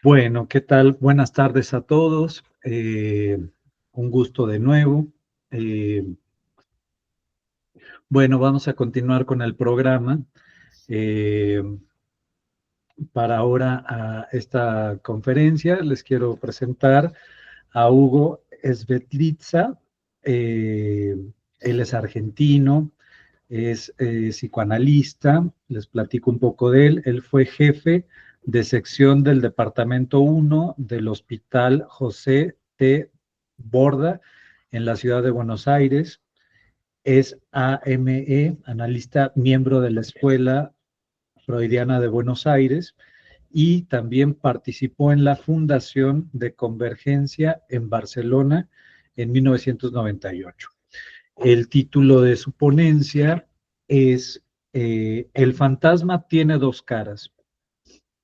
Bueno, ¿qué tal? Buenas tardes a todos. Un gusto de nuevo. Eh, bueno, vamos a continuar con el programa. Eh, para ahora a esta conferencia les quiero presentar a Hugo Svetlitsa. Él es argentino, es psicoanalista. Les platico un poco de él. Él fue jefe de sección del Departamento 1 del Hospital José T. Borda en la ciudad de Buenos Aires. Es AME, analista, miembro de la Escuela Freudiana de Buenos Aires, y también participó en la Fundación de Convergencia en Barcelona en 1998. El título de su ponencia es El fantasma tiene dos caras: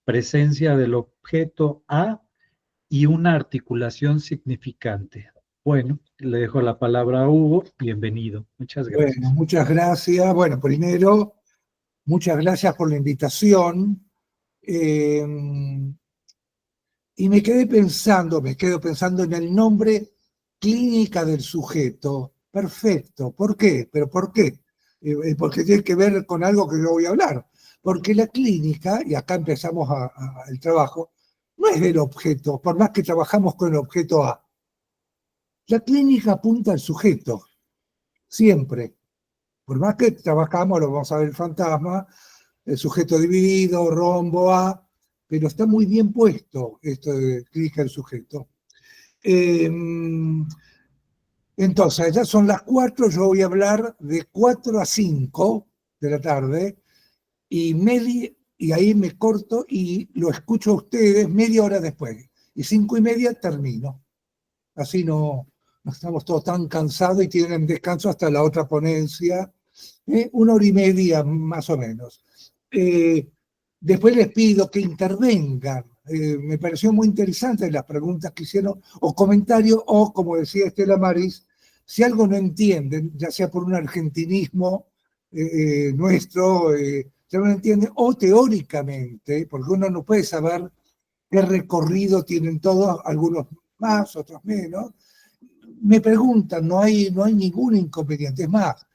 presencia del objeto A y una articulación significante. Bueno, le dejo la palabra a Hugo. Bienvenido. Muchas Bueno, gracias. muchas gracias. Bueno, primero, muchas gracias por la invitación. Y me quedo pensando en el nombre clínica del sujeto. Perfecto. ¿Por qué? ¿Pero por qué? Porque tiene que ver con algo que yo voy a hablar. Porque la clínica, y acá empezamos el trabajo, no es del objeto, por más que trabajamos con el objeto A. La clínica apunta al sujeto, siempre. Por más que trabajamos, lo vamos a ver el fantasma, el sujeto dividido, rombo A, pero está muy bien puesto esto de clínica del sujeto. Entonces, ya son las 4, yo voy a hablar de 4 a 5 de la tarde, y ahí me corto y lo escucho a ustedes media hora después. Y 5:30 termino. Así no estamos todos tan cansados y tienen descanso hasta la otra ponencia. 1 hora y media más o menos. Después les pido que intervengan. Me pareció muy interesante las preguntas que hicieron, o comentarios, o como decía Estela Maris, si algo no entienden, ya sea por un argentinismo nuestro, ya no entienden, o teóricamente, porque uno no puede saber qué recorrido tienen todos, algunos más, otros menos. Me preguntan, no hay ningún inconveniente. Es más,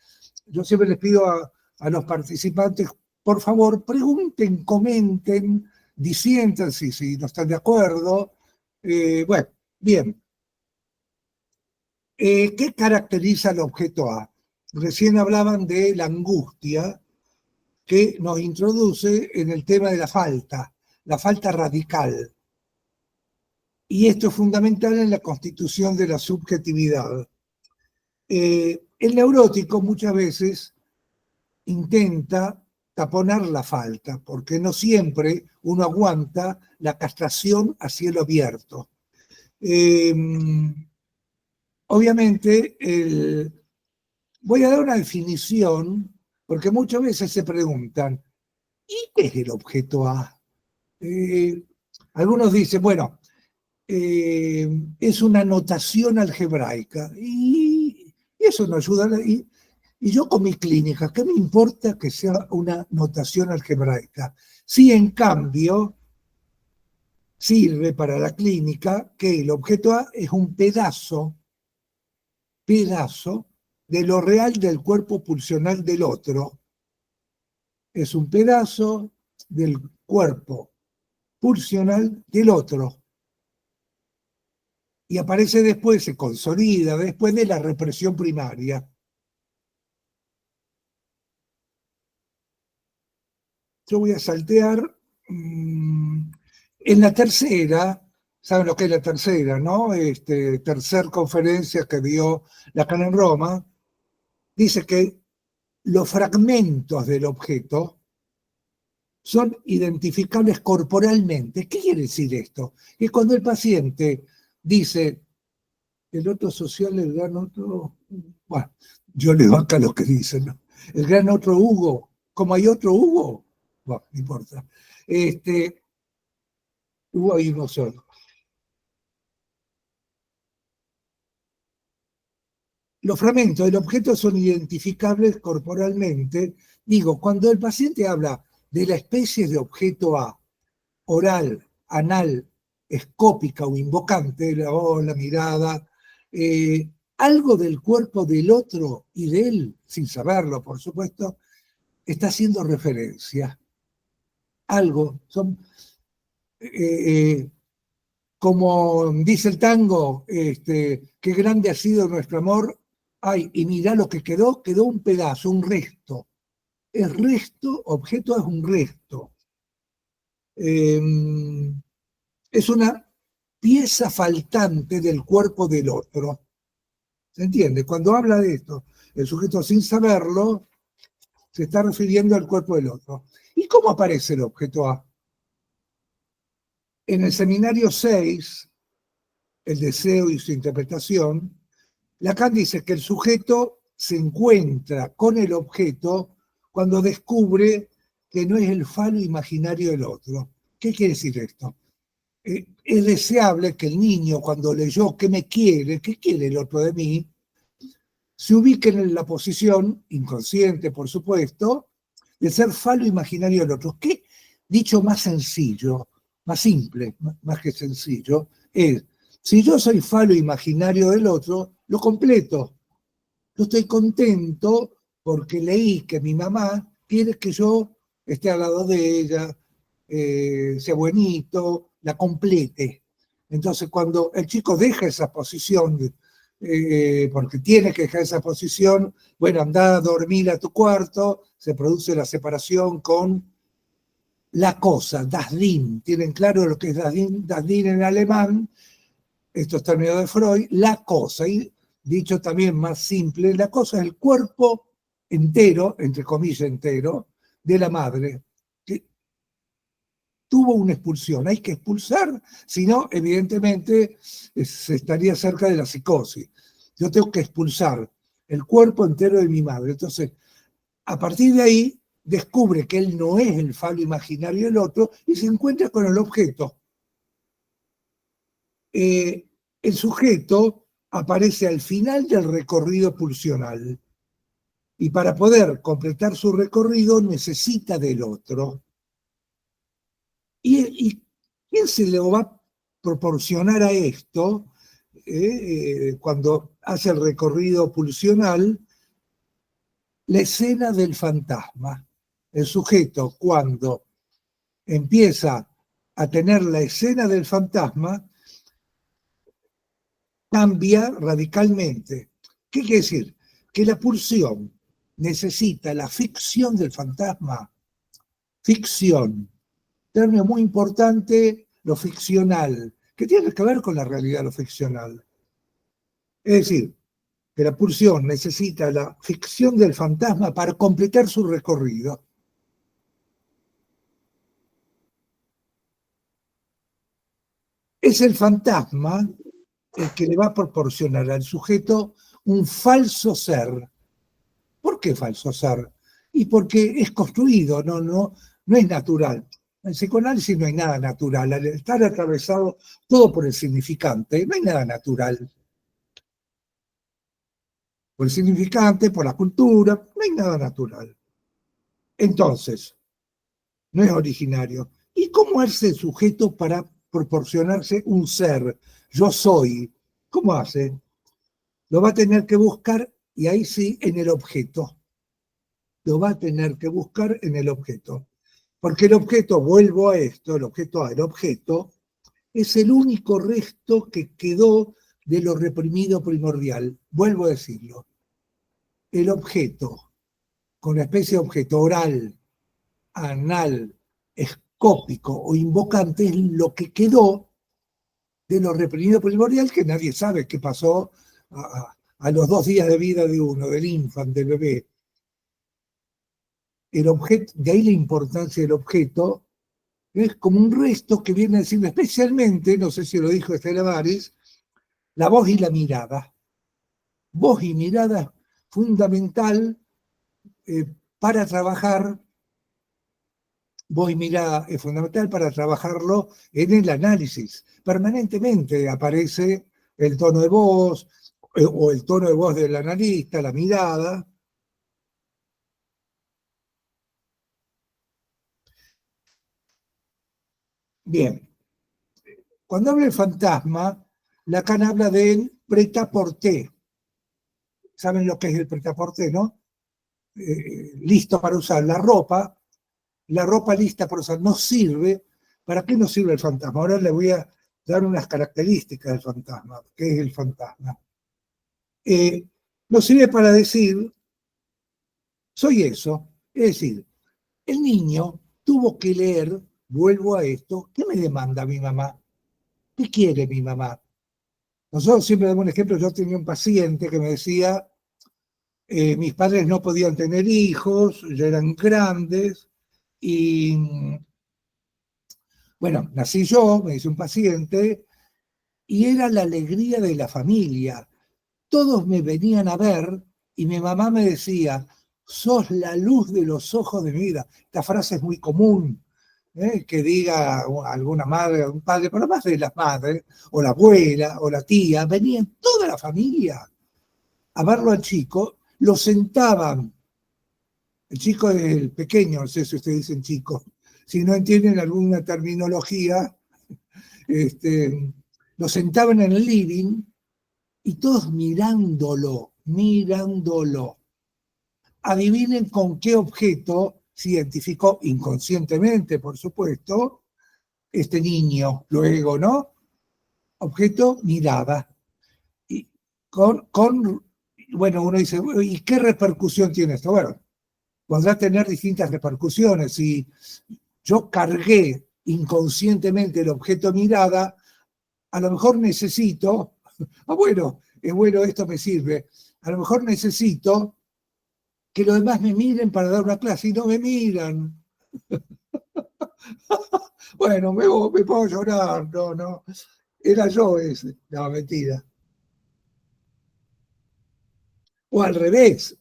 yo siempre les pido a los participantes, por favor, pregunten, comenten, disientan si no están de acuerdo. Bueno, bien. ¿Qué caracteriza al objeto A? Recién hablaban de la angustia, que nos introduce en el tema de la falta radical. Y esto es fundamental en la constitución de la subjetividad. El neurótico muchas veces intenta taponar la falta, porque no siempre uno aguanta la castración a cielo abierto. Obviamente, voy a dar una definición, porque muchas veces se preguntan, ¿y qué es el objeto A? Algunos dicen, bueno, es una notación algebraica, y eso no ayuda. Y yo con mi clínica, ¿qué me importa que sea una notación algebraica? Si en cambio sirve para la clínica que el objeto A es un pedazo de lo real del cuerpo pulsional del otro. Es un pedazo del cuerpo pulsional del otro. Y aparece después, se consolida después de la represión primaria. Yo voy a saltear. En la tercera, ¿saben lo que es la tercera, no? Tercer conferencia que dio Lacan en Roma, dice que los fragmentos del objeto son identificables corporalmente. ¿Qué quiere decir esto? Que cuando el paciente dice, el otro social, el gran otro, bueno, yo leo acá lo que dicen, ¿no? El gran otro Hugo, como hay otro Hugo, bueno, no importa. Hugo hay uno solo. Los fragmentos del objeto son identificables corporalmente. Digo, cuando el paciente habla de la especie de objeto A, oral, anal, escópica o invocante, la voz, la mirada, algo del cuerpo del otro y de él, sin saberlo, por supuesto, está haciendo referencia. Algo, como dice el tango, qué grande ha sido nuestro amor, ay, y mirá lo que quedó, quedó un pedazo, un resto. Es resto, objeto es un resto. Es una pieza faltante del cuerpo del otro. ¿Se entiende? Cuando habla de esto, el sujeto sin saberlo se está refiriendo al cuerpo del otro. ¿Y cómo aparece el objeto A? En el seminario 6, el deseo y su interpretación, Lacan dice que el sujeto se encuentra con el objeto cuando descubre que no es el falo imaginario del otro. ¿Qué quiere decir esto? Es deseable que el niño, cuando leyó ¿qué me quiere? ¿Qué quiere el otro de mí? Se ubique en la posición, inconsciente por supuesto, de ser falo imaginario del otro. ¿Qué dicho más sencillo, más simple, más que sencillo, es, si yo soy falo imaginario del otro, lo completo. Yo estoy contento porque leí que mi mamá quiere que yo esté al lado de ella, sea buenito, la complete. Entonces, cuando el chico deja esa posición, porque tiene que dejar esa posición, bueno, anda a dormir a tu cuarto, se produce la separación con la cosa, das Ding. ¿Tienen claro lo que es das Ding? Das Ding en alemán, esto es término de Freud, la cosa, y dicho también más simple, la cosa es el cuerpo entero, entre comillas entero, de la madre, que tuvo una expulsión. Hay que expulsar, si no, evidentemente se estaría cerca de la psicosis. Yo tengo que expulsar el cuerpo entero de mi madre. Entonces, a partir de ahí, descubre que él no es el falo imaginario del otro y se encuentra con el objeto. El sujeto aparece al final del recorrido pulsional y para poder completar su recorrido necesita del otro. ¿Y quién se le va a proporcionar a esto cuando hace el recorrido pulsional? La escena del fantasma. El sujeto, cuando empieza a tener la escena del fantasma, cambia radicalmente. ¿Qué quiere decir? Que la pulsión necesita la ficción del fantasma. Ficción. Término muy importante, lo ficcional, que tiene que ver con la realidad, lo ficcional. Es decir, que la pulsión necesita la ficción del fantasma para completar su recorrido. Es el fantasma el que le va a proporcionar al sujeto un falso ser. ¿Por qué falso ser? Y porque es construido, no es natural. En psicoanálisis no hay nada natural. Al estar atravesado todo por el significante, no hay nada natural. Por el significante, por la cultura, no hay nada natural. Entonces, no es originario. ¿Y cómo hace el sujeto para proporcionarse un ser? Yo soy. ¿Cómo hace? Lo va a tener que buscar, y ahí sí, en el objeto. Lo va a tener que buscar en el objeto. Porque el objeto, vuelvo a esto, el objeto A, el objeto, es el único resto que quedó de lo reprimido primordial. Vuelvo a decirlo. El objeto, con la especie de objeto oral, anal, escópico o invocante, es lo que quedó de lo reprimido primordial, que nadie sabe qué pasó a los 2 días de vida de uno, del infante, del bebé. El objeto, de ahí la importancia del objeto, es como un resto que viene a decir especialmente, no sé si lo dijo Estela Maris, la voz y la mirada. Voz y mirada fundamental para trabajar, voz y mirada es fundamental para trabajarlo en el análisis. Permanentemente aparece el tono de voz o el tono de voz del analista, la mirada. Bien. Cuando habla el fantasma, Lacan habla del prêt-à-porter. ¿Saben lo que es el prêt-à-porter, no? Listo para usar. La ropa lista para usar no sirve. ¿Para qué nos sirve el fantasma? Ahora le voy a dar unas características del fantasma. ¿Qué es el fantasma? Nos sirve para decir, soy eso. Es decir, el niño tuvo que leer, vuelvo a esto, ¿qué me demanda mi mamá? ¿Qué quiere mi mamá? Nosotros siempre damos un ejemplo, yo tenía un paciente que me decía, mis padres no podían tener hijos, ya eran grandes, y bueno, nací yo, me dice un paciente, y era la alegría de la familia. Todos me venían a ver y mi mamá me decía, sos la luz de los ojos de mi vida. Esta frase es muy común, que diga alguna madre o un padre, pero más de las madres, o la abuela, o la tía, venían toda la familia a verlo al chico, lo sentaban. El chico es el pequeño, no sé si ustedes dicen chico. Si no entienden alguna terminología, lo sentaban en el living y todos mirándolo. Adivinen con qué objeto se identificó inconscientemente, por supuesto, este niño luego, ¿no? Objeto, mirada. Y bueno, uno dice, ¿y qué repercusión tiene esto? Bueno, podrá tener distintas repercusiones. Si yo cargué inconscientemente el objeto mirada, a lo mejor necesito, bueno, es bueno, esto me sirve, a lo mejor necesito que los demás me miren para dar una clase y no me miran. Bueno, me puedo llorar, no, era yo ese, no, mentira. O al revés,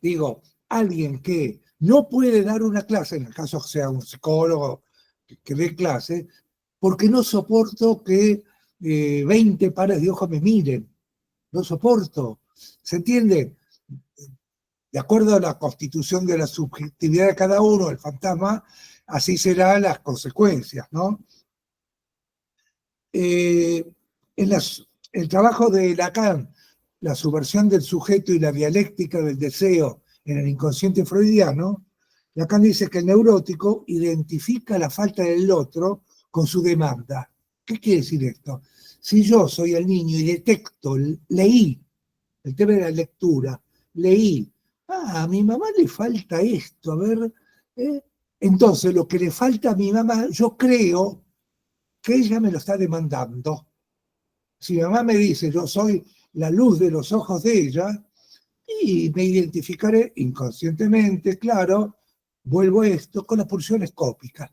digo, alguien que no puede dar una clase, en el caso que sea un psicólogo que dé clase, porque no soporto que 20 pares de ojos me miren, no soporto, ¿se entiende? De acuerdo a la constitución de la subjetividad de cada uno, el fantasma, así serán las consecuencias, ¿no? En el trabajo de Lacan, la subversión del sujeto y la dialéctica del deseo en el inconsciente freudiano, Lacan dice que el neurótico identifica la falta del otro con su demanda. ¿Qué quiere decir esto? Si yo soy el niño y detecto, leí, el tema de la lectura, leí, a mi mamá le falta esto, a ver, entonces lo que le falta a mi mamá, yo creo que ella me lo está demandando. Si mi mamá me dice, yo soy la luz de los ojos de ella, y me identificaré inconscientemente, claro, vuelvo a esto con la pulsión escópica.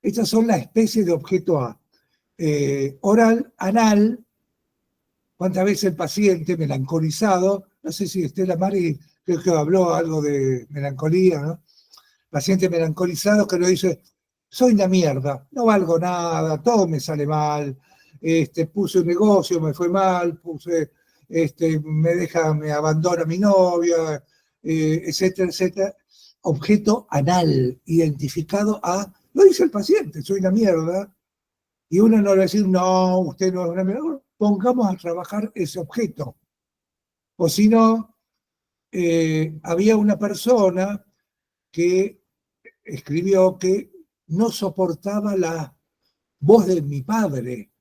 Estas son las especies de objeto A. Oral, anal, cuántas veces el paciente melancolizado, no sé si Estela Mari creo que habló algo de melancolía, ¿no? Paciente melancolizado que lo dice, soy una mierda, no valgo nada, todo me sale mal, puse un negocio, me fue mal, me abandona mi novia, etcétera, etcétera. Objeto anal, identificado a, lo dice el paciente, soy una mierda, y uno no le va a decir, no, usted no es una mierda, pongamos a trabajar ese objeto. O si no, había una persona que escribió que no soportaba la voz de mi padre,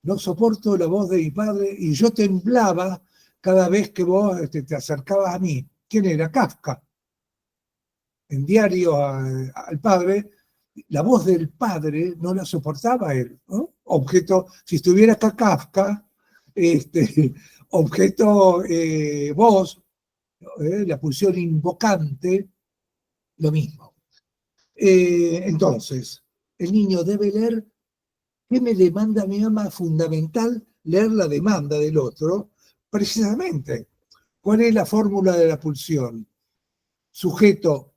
no soporto la voz de mi padre, y yo temblaba cada vez que vos te acercabas a mí. ¿Quién era? Kafka. En Diario al padre, la voz del padre no la soportaba él, ¿no? Objeto, si estuviera acá Kafka, objeto voz, la pulsión invocante, lo mismo. Entonces, el niño debe leer qué me demanda mi mamá, fundamental leer la demanda del otro, precisamente. ¿Cuál es la fórmula de la pulsión? Sujeto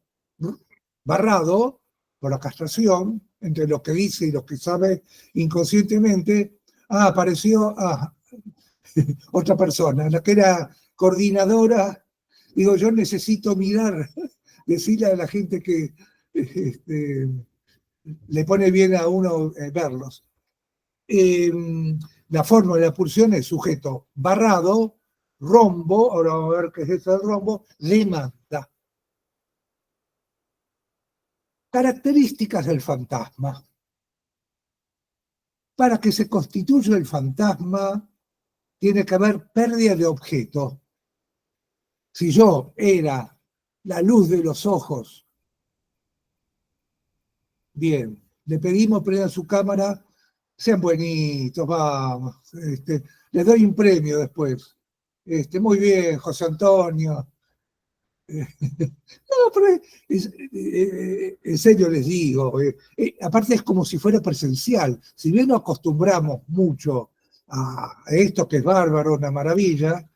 barrado por la castración, entre lo que dice y lo que sabe inconscientemente, apareció otra persona, la que era coordinadora. Digo, yo necesito mirar, decirle a la gente que le pone bien a uno verlos. La forma de la pulsión es sujeto barrado, rombo, ahora vamos a ver qué es eso del rombo, demanda. Características del fantasma. Para que se constituya el fantasma, tiene que haber pérdida de objeto. Si yo era la luz de los ojos, bien, le pedimos prenda su cámara, sean buenitos, vamos, les doy un premio después. Muy bien, José Antonio. No, pero en serio les digo, aparte es como si fuera presencial. Si bien nos acostumbramos mucho a esto que es bárbaro, una maravilla,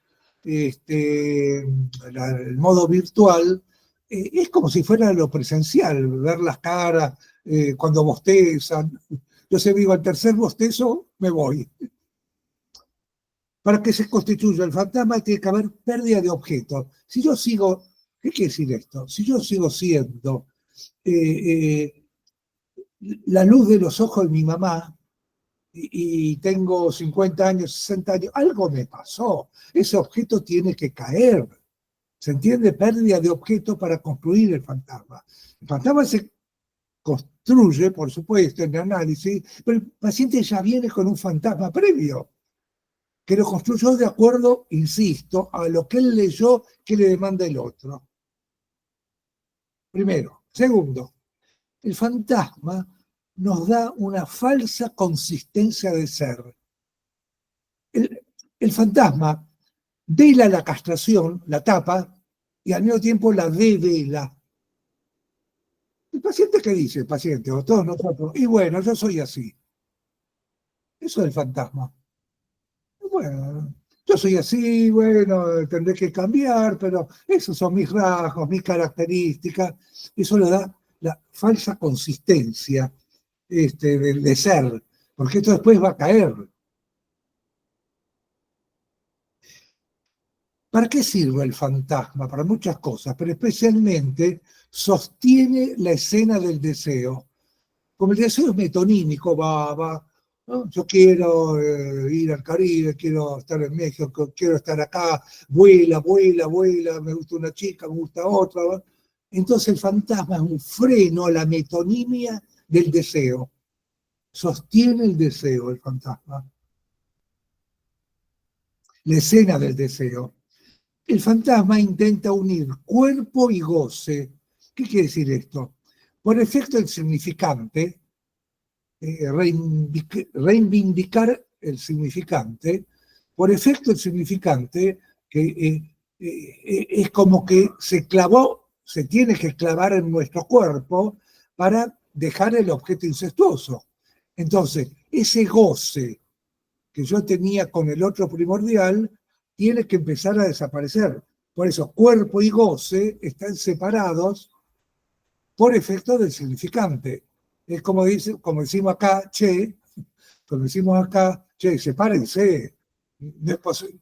el modo virtual, es como si fuera lo presencial, ver las caras, cuando bostezan. Yo sé, vivo al tercer bostezo, me voy. Para que se constituya el fantasma tiene que haber pérdida de objetos. Si yo sigo, ¿qué quiere decir esto? Si yo sigo siendo la luz de los ojos de mi mamá y tengo 50 años, 60 años, algo me pasó. Ese objeto tiene que caer. ¿Se entiende? Pérdida de objetos para construir el fantasma. El fantasma se construye, por supuesto, en el análisis, pero el paciente ya viene con un fantasma previo, que lo construyó de acuerdo, insisto, a lo que él leyó que le demanda el otro. Primero. Segundo, el fantasma nos da una falsa consistencia de ser. El fantasma vela la castración, la tapa, y al mismo tiempo la devela. ¿El paciente qué dice? El paciente, o todos nosotros, y bueno, yo soy así. Eso es el fantasma. Bueno, yo soy así, bueno, tendré que cambiar, pero esos son mis rasgos, mis características. Eso le da la falsa consistencia de ser, porque esto después va a caer. ¿Para qué sirve el fantasma? Para muchas cosas, pero especialmente sostiene la escena del deseo. Como el deseo es metonímico, ¿no? Yo quiero ir al Caribe, quiero estar en México, quiero estar acá, vuela, vuela, vuela, me gusta una chica, me gusta otra. ¿no? Entonces el fantasma es un freno a la metonimia del deseo. Sostiene el deseo, el fantasma. La escena del deseo. El fantasma intenta unir cuerpo y goce. ¿Qué quiere decir esto? Por efecto del significante, reivindicar el significante, por efecto del significante, que es como que se clavó, se tiene que clavar en nuestro cuerpo para dejar el objeto incestuoso. Entonces, ese goce que yo tenía con el otro primordial tiene que empezar a desaparecer. Por eso, cuerpo y goce están separados por efecto del significante. Es como decimos acá, como decimos acá, sepárense. No es posible.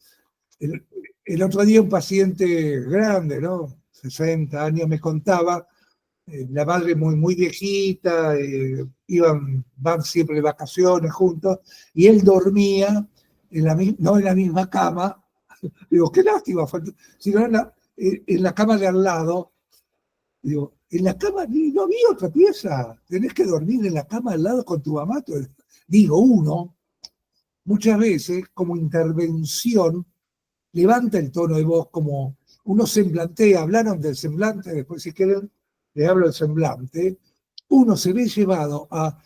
El otro día un paciente grande, ¿no? 60 años me contaba, la madre muy viejita, van siempre de vacaciones juntos, y él dormía no en la misma cama. Digo, qué lástima, sino en la cama de al lado. Digo, en la cama no había otra pieza, tenés que dormir en la cama al lado con tu mamá. Digo, uno, muchas veces, como intervención, levanta el tono de voz, como uno semblantea, hablaron del semblante, después si quieren, les hablo del semblante, uno se ve llevado a,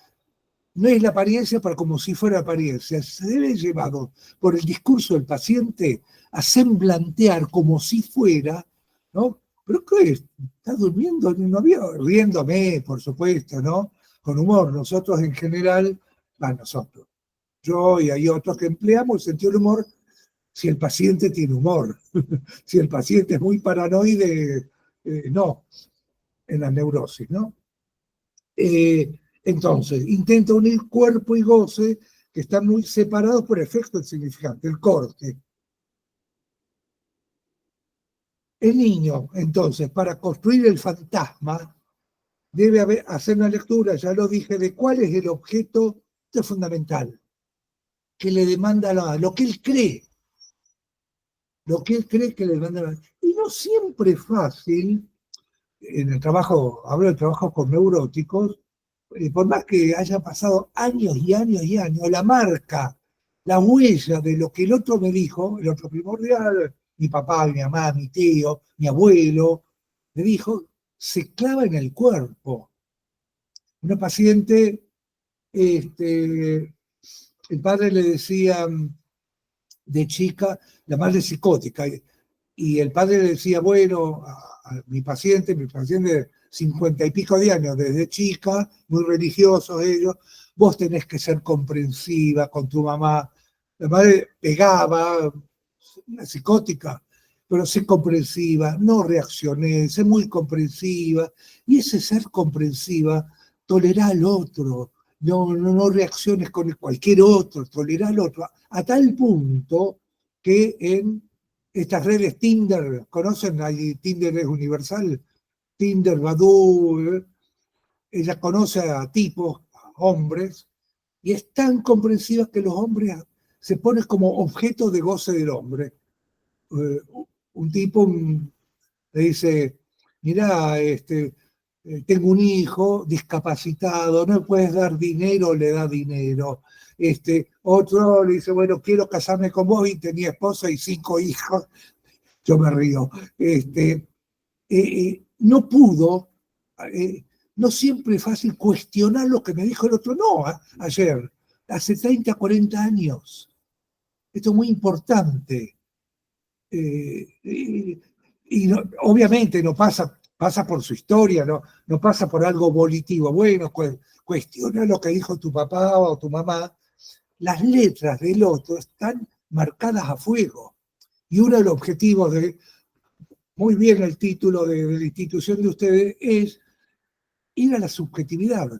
no es la apariencia para como si fuera apariencia, se ve llevado por el discurso del paciente a semblantear como si fuera, ¿no? ¿Pero qué es? ¿Estás durmiendo? No había, riéndome, por supuesto, ¿no? Con humor. Nosotros en general, nosotros, yo y hay otros que empleamos el sentido del humor si el paciente tiene humor. Si el paciente es muy paranoide, no, en la neurosis, ¿no? Entonces, intenta unir cuerpo y goce que están muy separados por efecto del significante, el corte. El niño, entonces, para construir el fantasma, debe hacer una lectura, ya lo dije, de cuál es el objeto, esto es fundamental, que le demanda lo que él cree. Lo que él cree que le demanda. Y no siempre es fácil, en el trabajo, hablo del trabajo con neuróticos, por más que haya pasado años y años y años, la marca, la huella de lo que el otro me dijo, el otro primordial, mi papá, mi mamá, mi tío, mi abuelo, me dijo, se clava en el cuerpo. Una paciente, el padre le decía de chica, la madre psicótica, y el padre le decía, bueno, a mi paciente de 50 y pico de años, desde chica, muy religiosos ellos, vos tenés que ser comprensiva con tu mamá. La madre pegaba, una psicótica, pero sé comprensiva, no reaccioné, sé muy comprensiva, y ese ser comprensiva, tolerá al otro, no reacciones con cualquier otro, tolerá al otro, a tal punto que en estas redes Tinder, ¿conocen? Ahí Tinder es universal, Tinder, Badoo, ella conoce a tipos, a hombres, y es tan comprensiva que los hombres se ponen como objeto de goce del hombre. Un tipo le dice, mirá, tengo un hijo discapacitado, no le puedes dar dinero, le da dinero. Otro le dice, bueno, quiero casarme con vos y tenía esposa y 5 hijos. Yo me río. No pudo, no siempre es fácil cuestionar lo que me dijo el otro. No, ayer, hace 30, 40 años. Esto es muy importante. Y no, obviamente no pasa por su historia, no pasa por algo volitivo. Bueno, cuestiona lo que dijo tu papá o tu mamá. Las letras del otro están marcadas a fuego. Y uno de los objetivos muy bien el título de la institución de ustedes, es ir a la subjetividad.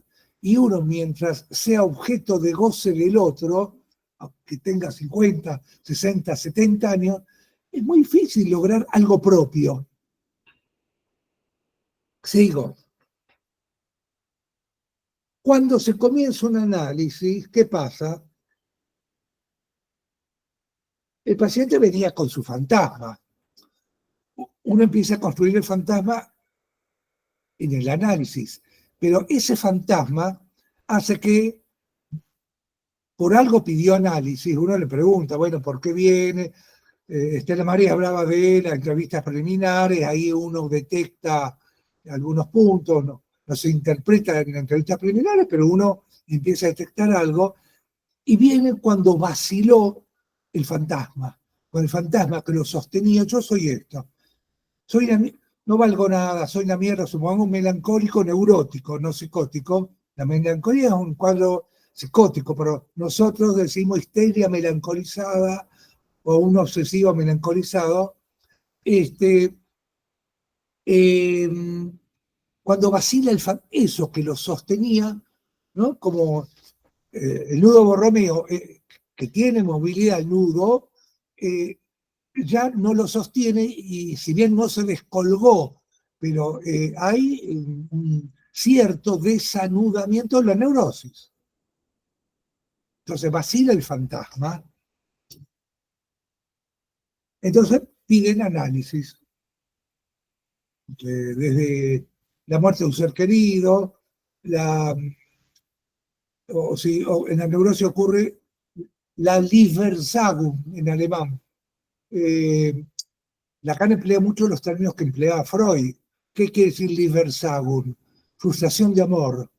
Y uno, mientras sea objeto de goce del otro, aunque tenga 50, 60, 70 años, es muy difícil lograr algo propio. Sigo. Cuando se comienza un análisis, ¿qué pasa? El paciente venía con su fantasma. Uno empieza a construir el fantasma en el análisis, pero ese fantasma hace que por algo pidió análisis. Uno le pregunta, bueno, ¿por qué viene? Estela María hablaba de las entrevistas preliminares, ahí uno detecta algunos puntos, no se interpreta en entrevistas preliminares, pero uno empieza a detectar algo, y viene cuando vaciló el fantasma, con el fantasma que lo sostenía, yo soy esto, no valgo nada, soy una mierda, supongo un melancólico neurótico, no psicótico. La melancolía es un cuadro psicótico, pero nosotros decimos histeria melancolizada o un obsesivo melancolizado. Cuando vacila eso que lo sostenía, ¿no? Como el nudo Borromeo, que tiene movilidad el nudo, ya no lo sostiene, y si bien no se descolgó, pero hay un cierto desanudamiento de la neurosis. Entonces vacila el fantasma. Entonces piden análisis. Desde la muerte de un ser querido, o en la neurosis ocurre la Liefersagung en alemán. Lacan emplea mucho los términos que empleaba Freud. ¿Qué quiere decir Liefersagung? Frustración de amor.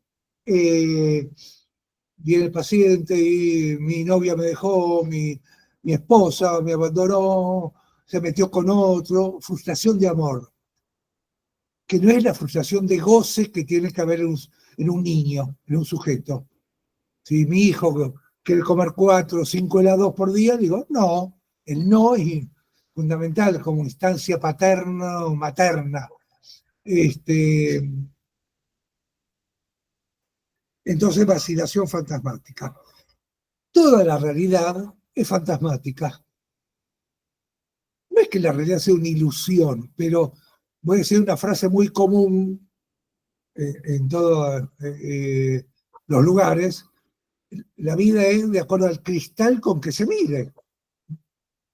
Viene el paciente y mi novia me dejó, mi esposa me abandonó, se metió con otro. Frustración de amor, que no es la frustración de goce que tiene que haber en un niño, en un sujeto. Si mi hijo quiere comer 4 o 5 helados por día, digo, no, el no es fundamental como instancia paterna o materna. Entonces, vacilación fantasmática. Toda la realidad es fantasmática. No es que la realidad sea una ilusión, pero voy a decir una frase muy común en todos los lugares, la vida es de acuerdo al cristal con que se mire.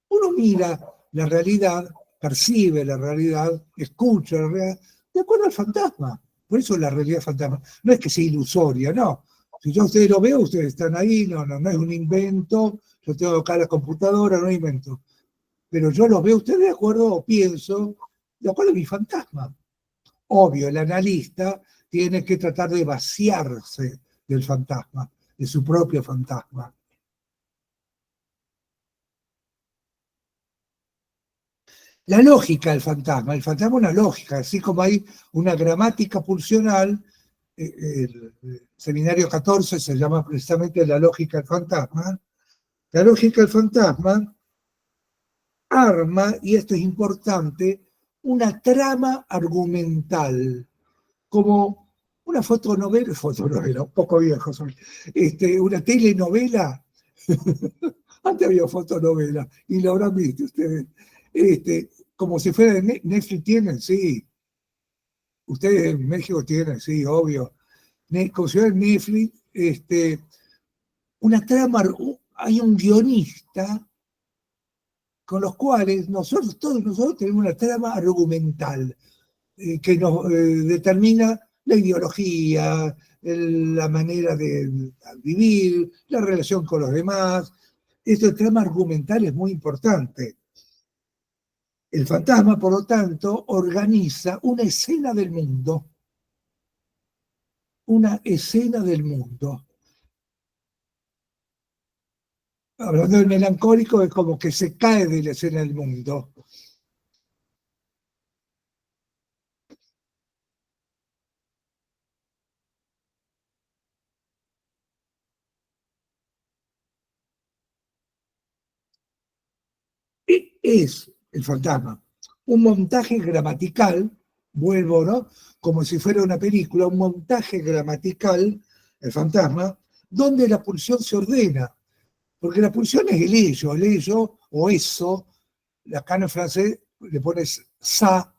Uno mira la realidad, percibe la realidad, escucha la realidad, de acuerdo al fantasma. Por eso la realidad fantasma. No es que sea ilusoria, no. Si yo a ustedes lo veo, ustedes están ahí, no es un invento. Yo tengo acá la computadora, no invento. Pero yo los veo a ustedes de acuerdo, o pienso, de acuerdo a mi fantasma. Obvio, el analista tiene que tratar de vaciarse del fantasma, de su propio fantasma. La lógica del fantasma, el fantasma es una lógica, así como hay una gramática pulsional, el seminario 14 se llama precisamente la lógica del fantasma. La lógica del fantasma arma, y esto es importante, una trama argumental, como una fotonovela, un poco viejo soy, una telenovela. Antes había fotonovela, y lo habrán visto ustedes. Como si fuera de Netflix, tienen, sí. Ustedes en México tienen, sí, obvio. Como si fuera de Netflix, una trama, hay un guionista con los cuales todos nosotros tenemos una trama argumental que nos determina la ideología, la manera de vivir, la relación con los demás. Este trama argumental es muy importante. El fantasma, por lo tanto, organiza una escena del mundo. Una escena del mundo. Hablando del melancólico, es como que se cae de la escena del mundo. Es el fantasma un montaje gramatical, vuelvo, ¿no? Como si fuera una película, un montaje gramatical, el fantasma, donde la pulsión se ordena. Porque la pulsión es el ello o eso. Acá en francés le pones ça,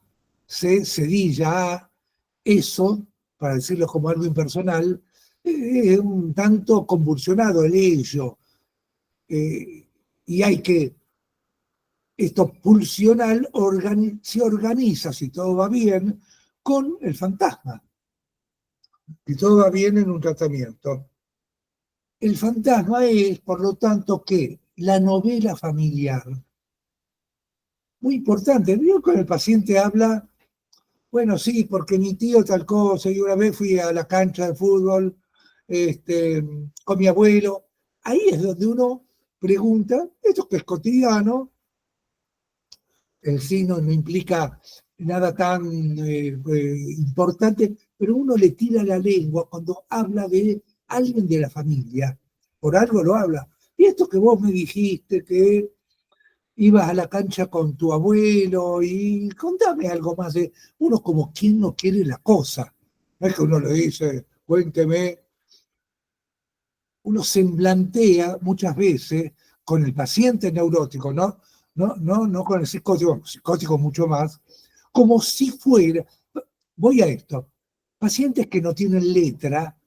cedilla, a, eso, para decirlo como algo impersonal, es un tanto convulsionado el ello. Y hay que, esto pulsional se organiza, si todo va bien, con el fantasma. Si todo va bien en un tratamiento. El fantasma es, por lo tanto, ¿qué? La novela familiar. Muy importante. Yo con el paciente habla, bueno, sí, porque mi tío tal cosa, y una vez fui a la cancha de fútbol con mi abuelo. Ahí es donde uno pregunta, esto que es cotidiano, el sí no implica nada tan importante, pero uno le tira la lengua cuando habla de alguien de la familia. Por algo lo habla. Y esto que vos me dijiste, que ibas a la cancha con tu abuelo, y contame algo más de uno como quien no quiere la cosa. No es que uno le dice, cuénteme. Uno semblantea muchas veces con el paciente neurótico, no con el psicótico mucho más, como si fuera, voy a esto, pacientes que no tienen letra.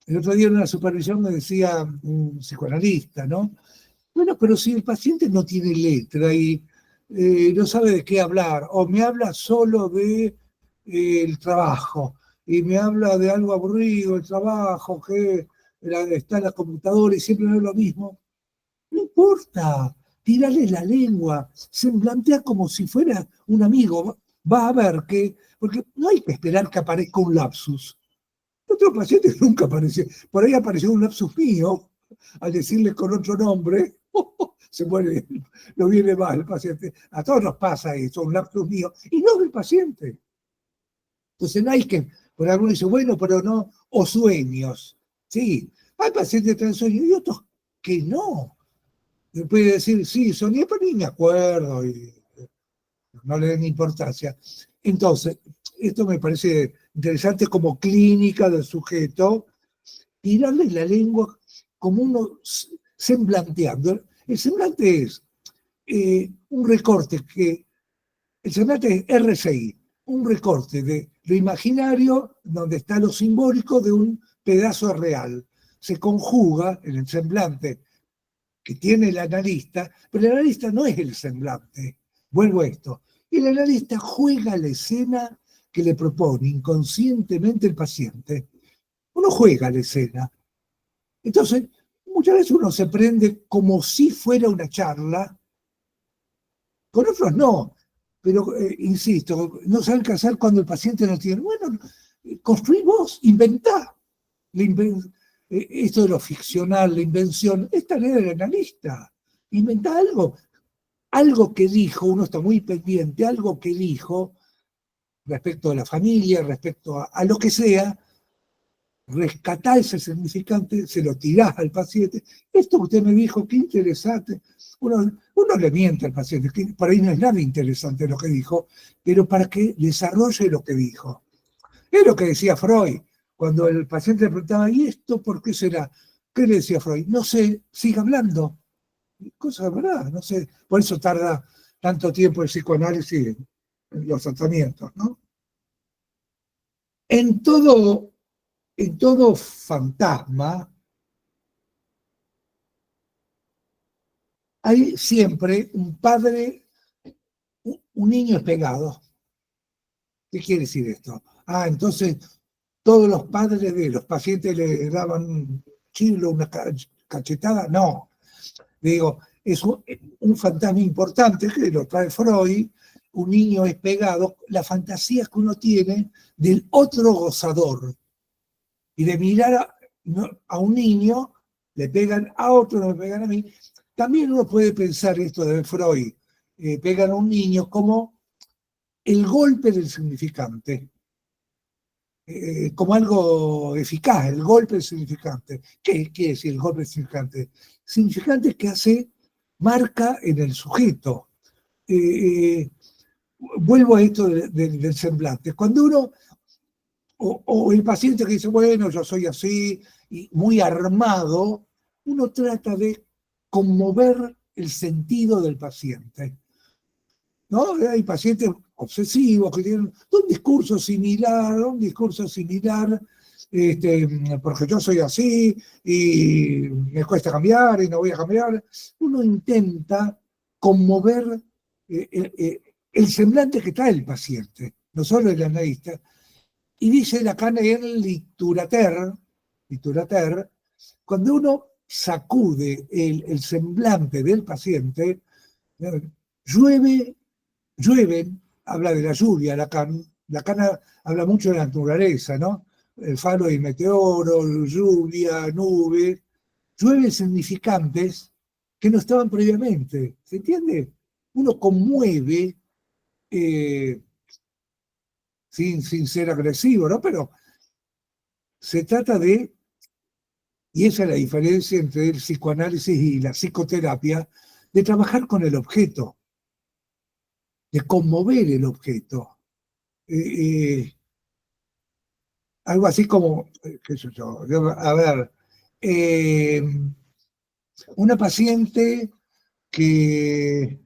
El otro día en una supervisión me decía un psicoanalista, ¿no? Bueno, pero si el paciente no tiene letra y no sabe de qué hablar, o me habla solo de el trabajo, y me habla de algo aburrido, el trabajo, que está en la computadora y siempre es lo mismo, no importa, tírale la lengua, se plantea como si fuera un amigo, va a ver que, porque no hay que esperar que aparezca un lapsus. Otro paciente nunca apareció, por ahí apareció un lapsus mío, al decirle con otro nombre, se muere, lo viene mal el paciente. A todos nos pasa eso, un lapsus mío, y no del paciente. Entonces no hay que, por alguno dice, bueno, pero no, o sueños. Sí, hay pacientes que tienen sueños y otros que no. Puede decir, sí, soñé, pero ni me acuerdo, y no le den importancia. Entonces, esto me parece interesante como clínica del sujeto, tirarle la lengua como uno semblanteando. El semblante es un recorte que, el semblante es RCI, un recorte de lo imaginario, donde está lo simbólico de un pedazo real. Se conjuga en el semblante que tiene el analista, pero el analista no es el semblante. Vuelvo a esto. El analista juega la escena que le propone inconscientemente el paciente. Uno juega la escena. Entonces, muchas veces uno se prende como si fuera una charla, con otros no, pero insisto, no saben qué hacer cuando el paciente no tiene. Bueno, construí vos, inventá. Esto de lo ficcional, la invención, es tarea del analista. Inventá algo que dijo, uno está muy pendiente, algo que dijo respecto a la familia, respecto a lo que sea, rescatá ese significante, se lo tirás al paciente. Esto que usted me dijo, qué interesante. Uno le miente al paciente, que por ahí no es nada interesante lo que dijo, pero para que desarrolle lo que dijo. Es lo que decía Freud, cuando el paciente le preguntaba, ¿y esto por qué será? ¿Qué le decía Freud? No sé, siga hablando. Cosa de verdad, no sé. Por eso tarda tanto tiempo el psicoanálisis en los tratamientos, ¿no? En todo fantasma hay siempre un padre, un niño es pegado. ¿Qué quiere decir esto? Entonces todos los padres de los pacientes le daban un chilo, una cachetada. No, digo, es un fantasma importante que lo trae Freud. Un niño es pegado, las fantasías que uno tiene del otro gozador. Y de mirar a un niño, le pegan a otro, no me pegan a mí. También uno puede pensar esto de Freud, pegan a un niño como el golpe del significante, como algo eficaz, el golpe del significante. ¿Qué quiere decir el golpe del significante? Significante que marca en el sujeto. Vuelvo a esto del semblante. Cuando uno, o el paciente que dice, bueno, yo soy así, y muy armado, uno trata de conmover el sentido del paciente. ¿No? Hay pacientes obsesivos que tienen un discurso similar, porque yo soy así y me cuesta cambiar y no voy a cambiar. Uno intenta conmover el semblante que trae el paciente, no solo el analista. Y dice Lacan en Liturater, cuando uno sacude el semblante del paciente, llueven, habla de la lluvia, Lacan habla mucho de la naturaleza, ¿no? El faro y meteoro, lluvia, nube, llueven significantes que no estaban previamente, ¿se entiende? Uno conmueve, sin ser agresivo, ¿no? Pero se trata de, y esa es la diferencia entre el psicoanálisis y la psicoterapia, de trabajar con el objeto, de conmover el objeto. Algo así como, qué sé yo, a ver, una paciente que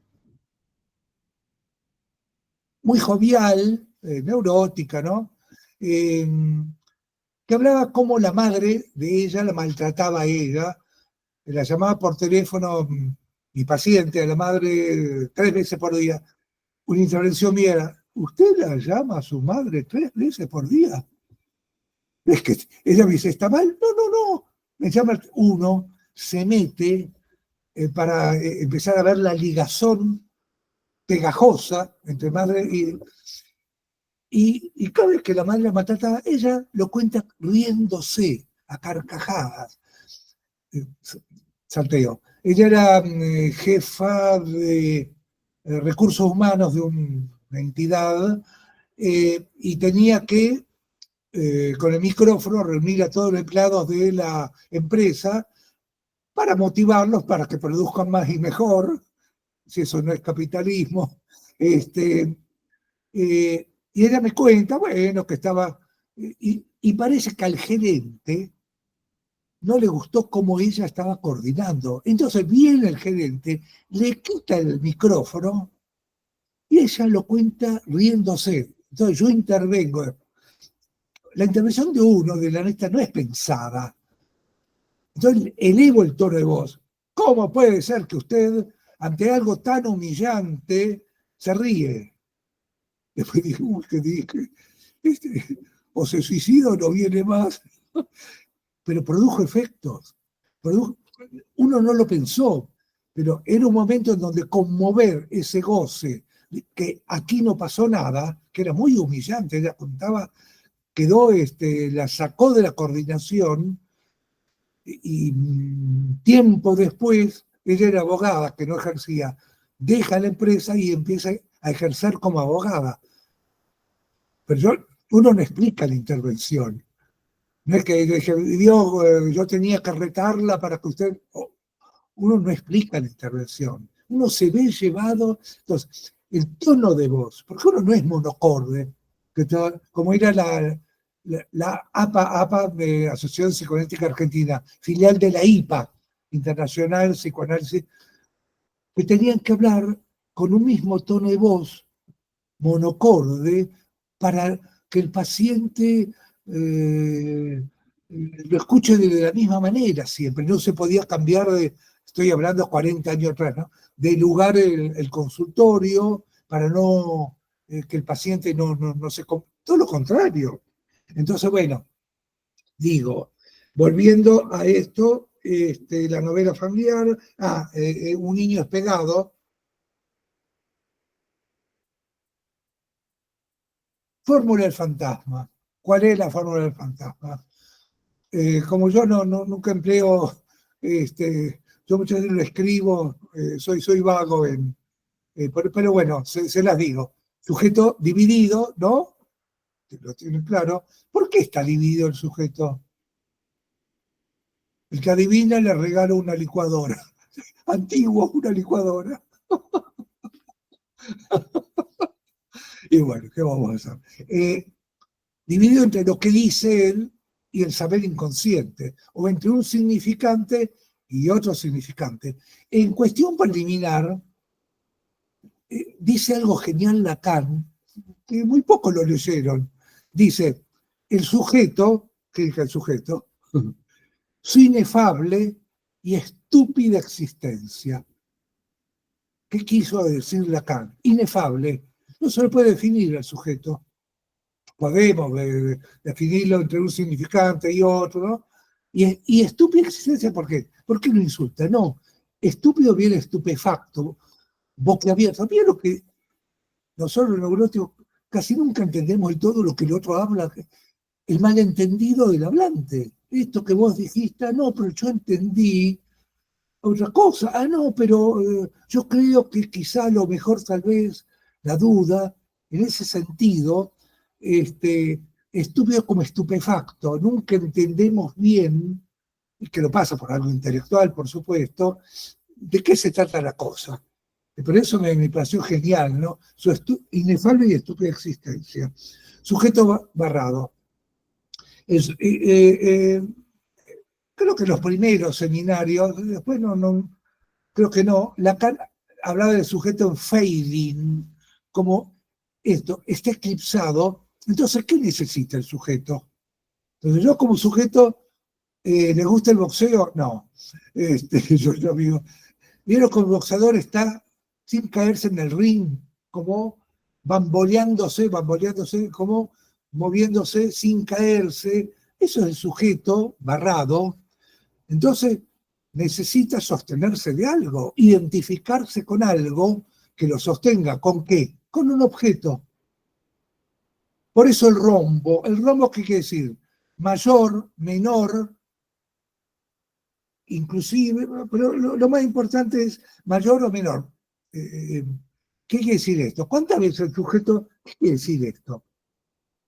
muy jovial, neurótica, ¿no? Que hablaba como la madre de ella la maltrataba a ella, la llamaba por teléfono, mi paciente, a la madre 3 veces por día. Una intervención mía era, ¿usted la llama a su madre 3 veces por día? Es que ella me dice, ¿está mal? No. Me llama uno, se mete para empezar a ver la ligazón pegajosa entre madre y cada vez que la madre la maltrataba, ella lo cuenta riéndose a carcajadas. Salteo. Ella era jefa de recursos humanos de una entidad y tenía que, con el micrófono, reunir a todos los empleados de la empresa para motivarlos para que produzcan más y mejor, si eso no es capitalismo. Y ella me cuenta, bueno, que estaba, y parece que al gerente no le gustó cómo ella estaba coordinando. Entonces viene el gerente, le quita el micrófono y ella lo cuenta riéndose. Entonces yo intervengo. La intervención de uno, del analista, no es pensada. Entonces elevo el tono de voz. ¿Cómo puede ser que usted, ante algo tan humillante, se ríe? Después dije, ¿qué dije? O se suicida o no viene más. Pero produjo efectos. Uno no lo pensó, pero era un momento en donde conmover ese goce, que aquí no pasó nada, que era muy humillante, ella contaba, quedó, la sacó de la coordinación y tiempo después, ella era abogada, que no ejercía, deja la empresa y empieza a ejercer como abogada. Pero uno no explica la intervención. No es que yo tenía que retarla para que usted... Uno no explica la intervención. Uno se ve llevado... Entonces, el tono de voz, porque uno no es monocorde, como era la APA de Asociación Psicoanalítica Argentina, filial de la IPA, Internacional Psicoanálisis, que tenían que hablar con un mismo tono de voz, monocorde, para que el paciente lo escuche de la misma manera siempre. No se podía cambiar estoy hablando 40 años atrás, ¿no? De lugar el consultorio para no que el paciente no se... Todo lo contrario. Entonces, bueno, digo, volviendo a esto, la novela familiar, un niño es pegado. Fórmula del fantasma. ¿Cuál es la fórmula del fantasma? Como yo nunca empleo, yo muchas veces lo escribo, soy vago, pero bueno, se las digo. Sujeto dividido, ¿no? Lo tienen claro. ¿Por qué está dividido el sujeto? El que adivina le regalo una licuadora. Antiguo, una licuadora. Y bueno, ¿qué vamos a hacer? Dividido entre lo que dice él y el saber inconsciente, o entre un significante y otro significante. En cuestión preliminar, dice algo genial Lacan, que muy poco lo leyeron. Dice, el sujeto, ¿qué dice el sujeto? Su inefable y estúpida existencia. ¿Qué quiso decir Lacan? Inefable. No se lo puede definir el sujeto. Podemos definirlo entre un significante y otro, ¿no? Y estúpida existencia, ¿por qué? ¿Por qué lo insulta? No, estúpido viene estupefacto, boquiabierto. Mira lo que nosotros los neuróticos casi nunca entendemos del todo lo que el otro habla, el malentendido del hablante. Esto que vos dijiste, no, pero yo entendí otra cosa. No, pero yo creo que quizá lo mejor tal vez, la duda, en ese sentido, estúpido como estupefacto, nunca entendemos bien, y que lo pasa por algo intelectual, por supuesto, de qué se trata la cosa. Por eso me pareció genial, ¿no? Su inefable y estúpida existencia. Sujeto barrado. Creo que los primeros seminarios, después creo que no, Lacan hablaba del sujeto en fading, como esto, está eclipsado. Entonces, ¿qué necesita el sujeto? Entonces, yo como sujeto, ¿le gusta el boxeo? No. Yo digo, vieron que el boxeador está sin caerse en el ring, como bamboleándose, como moviéndose sin caerse. Eso es el sujeto barrado. Entonces, necesita sostenerse de algo, identificarse con algo que lo sostenga. ¿Con qué? Con un objeto. Por eso el rombo. ¿El rombo qué quiere decir? Mayor, menor, inclusive, pero lo más importante es mayor o menor. ¿Qué quiere decir esto? ¿Cuántas veces el sujeto, qué quiere decir esto?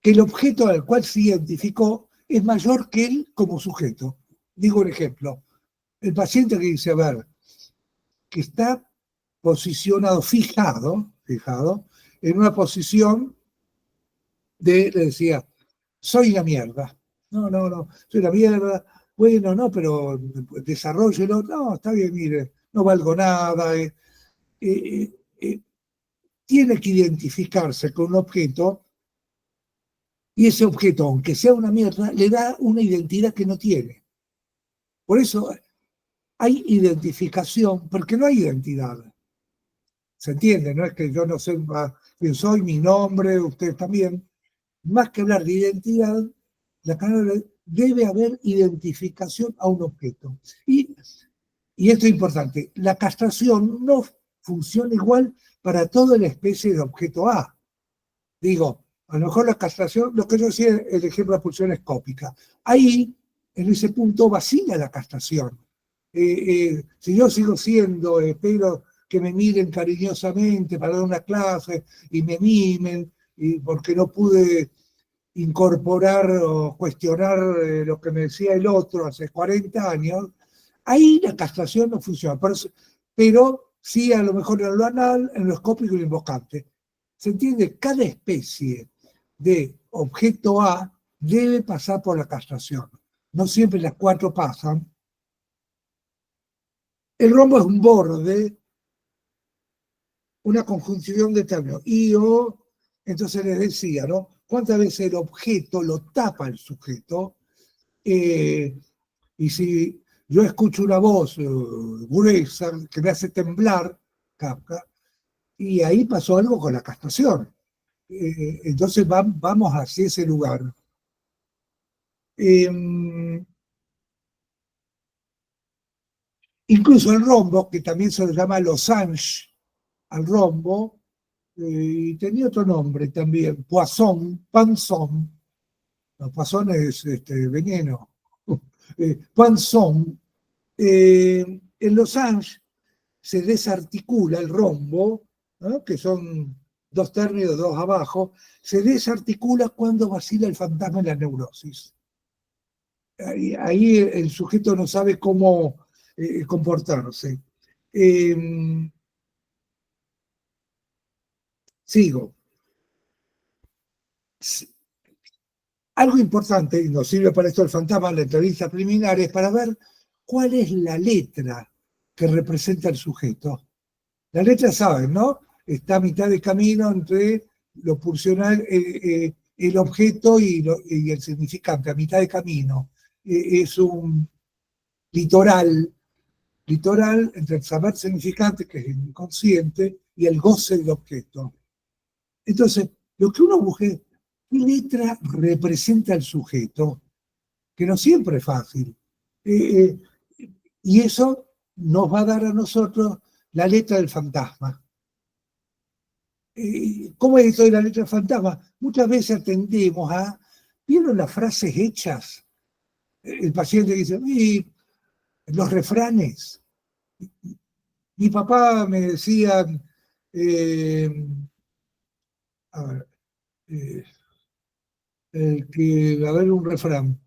Que el objeto al cual se identificó es mayor que él como sujeto. Digo un ejemplo. El paciente que dice, a ver, que está posicionado, fijado, en una posición le decía, soy la mierda. No, soy la mierda. Bueno, no, pero desarrollelo. No, está bien, mire, no valgo nada. Tiene que identificarse con un objeto Y ese objeto, aunque sea una mierda, le da una identidad que no tiene. Por eso hay identificación, porque no hay identidad. ¿Se entiende? No es que yo no sé quién soy, mi nombre, ustedes también. Más que hablar de identidad, la palabra debe haber identificación a un objeto. Y esto es importante, la castración no funciona igual para toda la especie de objeto A. Digo, a lo mejor la castración, lo que yo decía, el ejemplo de la pulsión escópica. Ahí, en ese punto, vacila la castración. Si yo sigo siendo, espero que me miren cariñosamente para dar una clase y me mimen, y porque no pude incorporar o cuestionar lo que me decía el otro hace 40 años, ahí la castración no funciona. Pero sí, a lo mejor en lo anal, en lo escópico y en lo invocante. ¿Se entiende? Cada especie de objeto A debe pasar por la castración. No siempre las 4 pasan. El rombo es un borde, una conjunción de términos. Y o, entonces les decía, ¿no? ¿Cuántas veces el objeto lo tapa el sujeto? Y si yo escucho una voz gruesa que me hace temblar, Kafka, y ahí pasó algo con la castración. Entonces vamos hacia ese lugar. Incluso el rombo, que también se lo llama losange al rombo, y tenía otro nombre también, poisson, panzón. No, poisson es veneno. Panzón. En losange se desarticula el rombo, ¿no? Que son 2 términos, 2 abajo, se desarticula cuando vacila el fantasma en la neurosis. Ahí el sujeto no sabe cómo comportarse. Sigo. Algo importante, y nos sirve para esto el fantasma, la entrevista preliminar, es para ver cuál es la letra que representa el sujeto. La letra, saben, ¿no? Está a mitad de camino entre lo pulsional, el objeto y el significante, a mitad de camino. Es un litoral entre el saber significante, que es el inconsciente, y el goce del objeto. Entonces, lo que uno busca es qué letra representa al sujeto, que no siempre es fácil. Y eso nos va a dar a nosotros la letra del fantasma. ¿Cómo es esto de la letra del fantasma? Muchas veces atendemos a, ¿vieron las frases hechas? El paciente dice, los refranes. Mi papá me decía, a ver, a ver, un refrán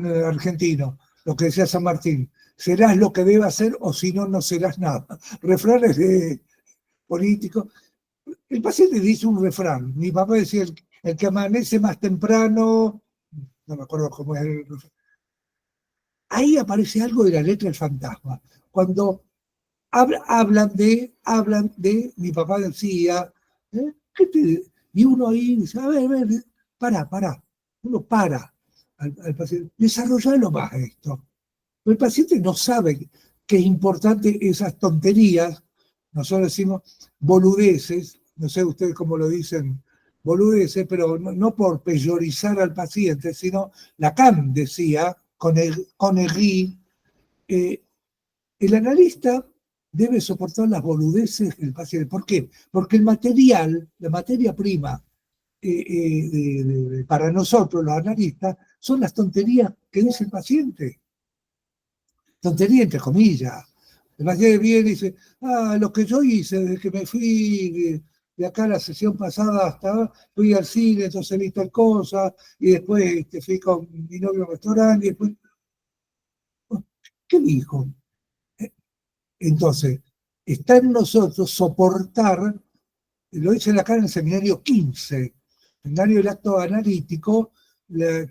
argentino, lo que decía San Martín, serás lo que debas ser o si no, no serás nada. Refranes de políticos. El paciente dice un refrán. Mi papá decía, el que amanece más temprano, no me acuerdo cómo es el refrán. Ahí aparece algo de la letra del fantasma. Cuando hablan de, mi papá decía, y uno ahí dice, a ver, para. Uno para al paciente. Desarrollalo más esto. El paciente no sabe que es importante esas tonterías. Nosotros decimos boludeces, no sé ustedes cómo lo dicen, boludeces, pero no por peyorizar al paciente, sino Lacan decía, con el el analista debe soportar las boludeces del paciente. ¿Por qué? Porque el material, la materia prima para nosotros, los analistas, son las tonterías que dice el paciente. Tontería entre comillas. El paciente viene y dice, lo que yo hice desde que me fui de acá a la sesión pasada hasta, fui al cine, entonces vi tal cosa, y después fui con mi novio al restaurante, y después... ¿Qué dijo? Entonces, está en nosotros soportar, lo dice acá en el seminario 15, seminario del acto analítico,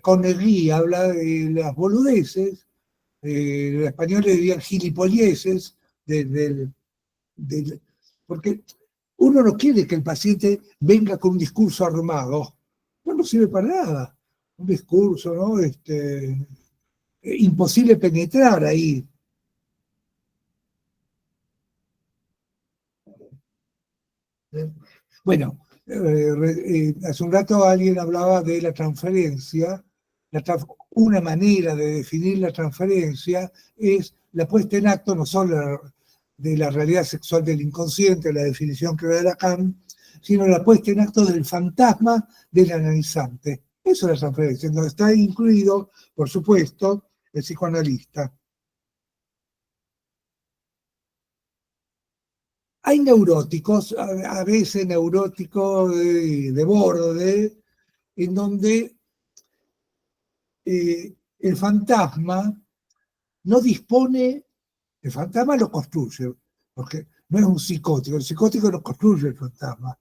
Conegui habla de las boludeces, los españoles dirían gilipolleces, porque uno no quiere que el paciente venga con un discurso armado. no sirve para nada. Un discurso, ¿no? Imposible penetrar ahí. Bueno, hace un rato alguien hablaba de la transferencia. Una manera de definir la transferencia es la puesta en acto no solo de la realidad sexual del inconsciente, la definición que da Lacan, sino la puesta en acto del fantasma del analizante. Eso es la transferencia, donde está incluido, por supuesto, el psicoanalista. Hay neuróticos, a veces neuróticos de borde, en donde el fantasma no dispone, el fantasma lo construye, porque no es un psicótico, el psicótico no construye el fantasma.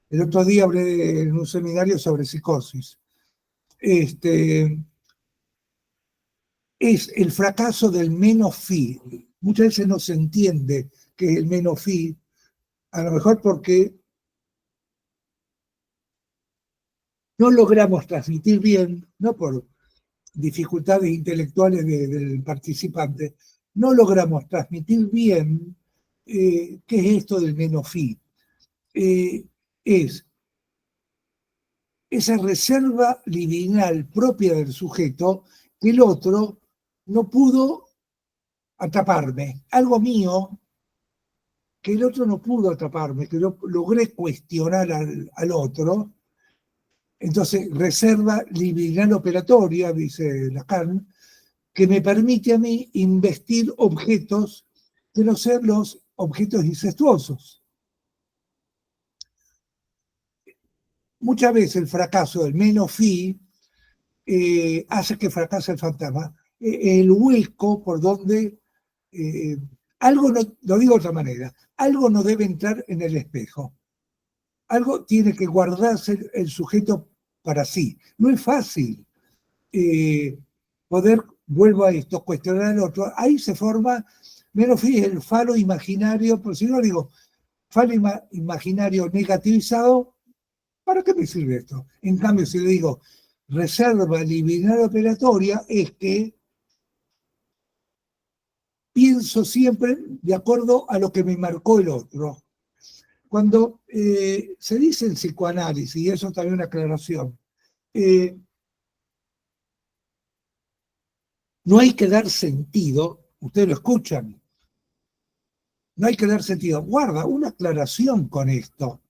El otro día hablé en un seminario sobre psicosis. Es el fracaso del menos fi. Muchas veces no se entiende que es el menos fi, a lo mejor porque no logramos transmitir bien, no por dificultades intelectuales del participante, no logramos transmitir bien qué es esto del menos fi. Es esa reserva libidinal propia del sujeto que el otro no pudo atraparme. Algo mío que el otro no pudo atraparme, que yo logré cuestionar al otro. Entonces, reserva libidinal operatoria, dice Lacan, que me permite a mí investir objetos que no sean los objetos incestuosos. Muchas veces el fracaso del menos fi hace que fracase el fantasma. El hueco por donde algo no, lo digo de otra manera, algo no debe entrar en el espejo. Algo tiene que guardarse el sujeto para sí. No es fácil poder, vuelvo a esto, cuestionar al otro. Ahí se forma, menos fíjate, el falo imaginario, por si no digo, falo imaginario negativizado, ¿para qué me sirve esto? En cambio, si le digo reserva liminal operatoria, es que pienso siempre de acuerdo a lo que me marcó el otro. Cuando se dice en psicoanálisis, y eso también es una aclaración, no hay que dar sentido, ustedes lo escuchan, no hay que dar sentido. Guarda, una aclaración con esto.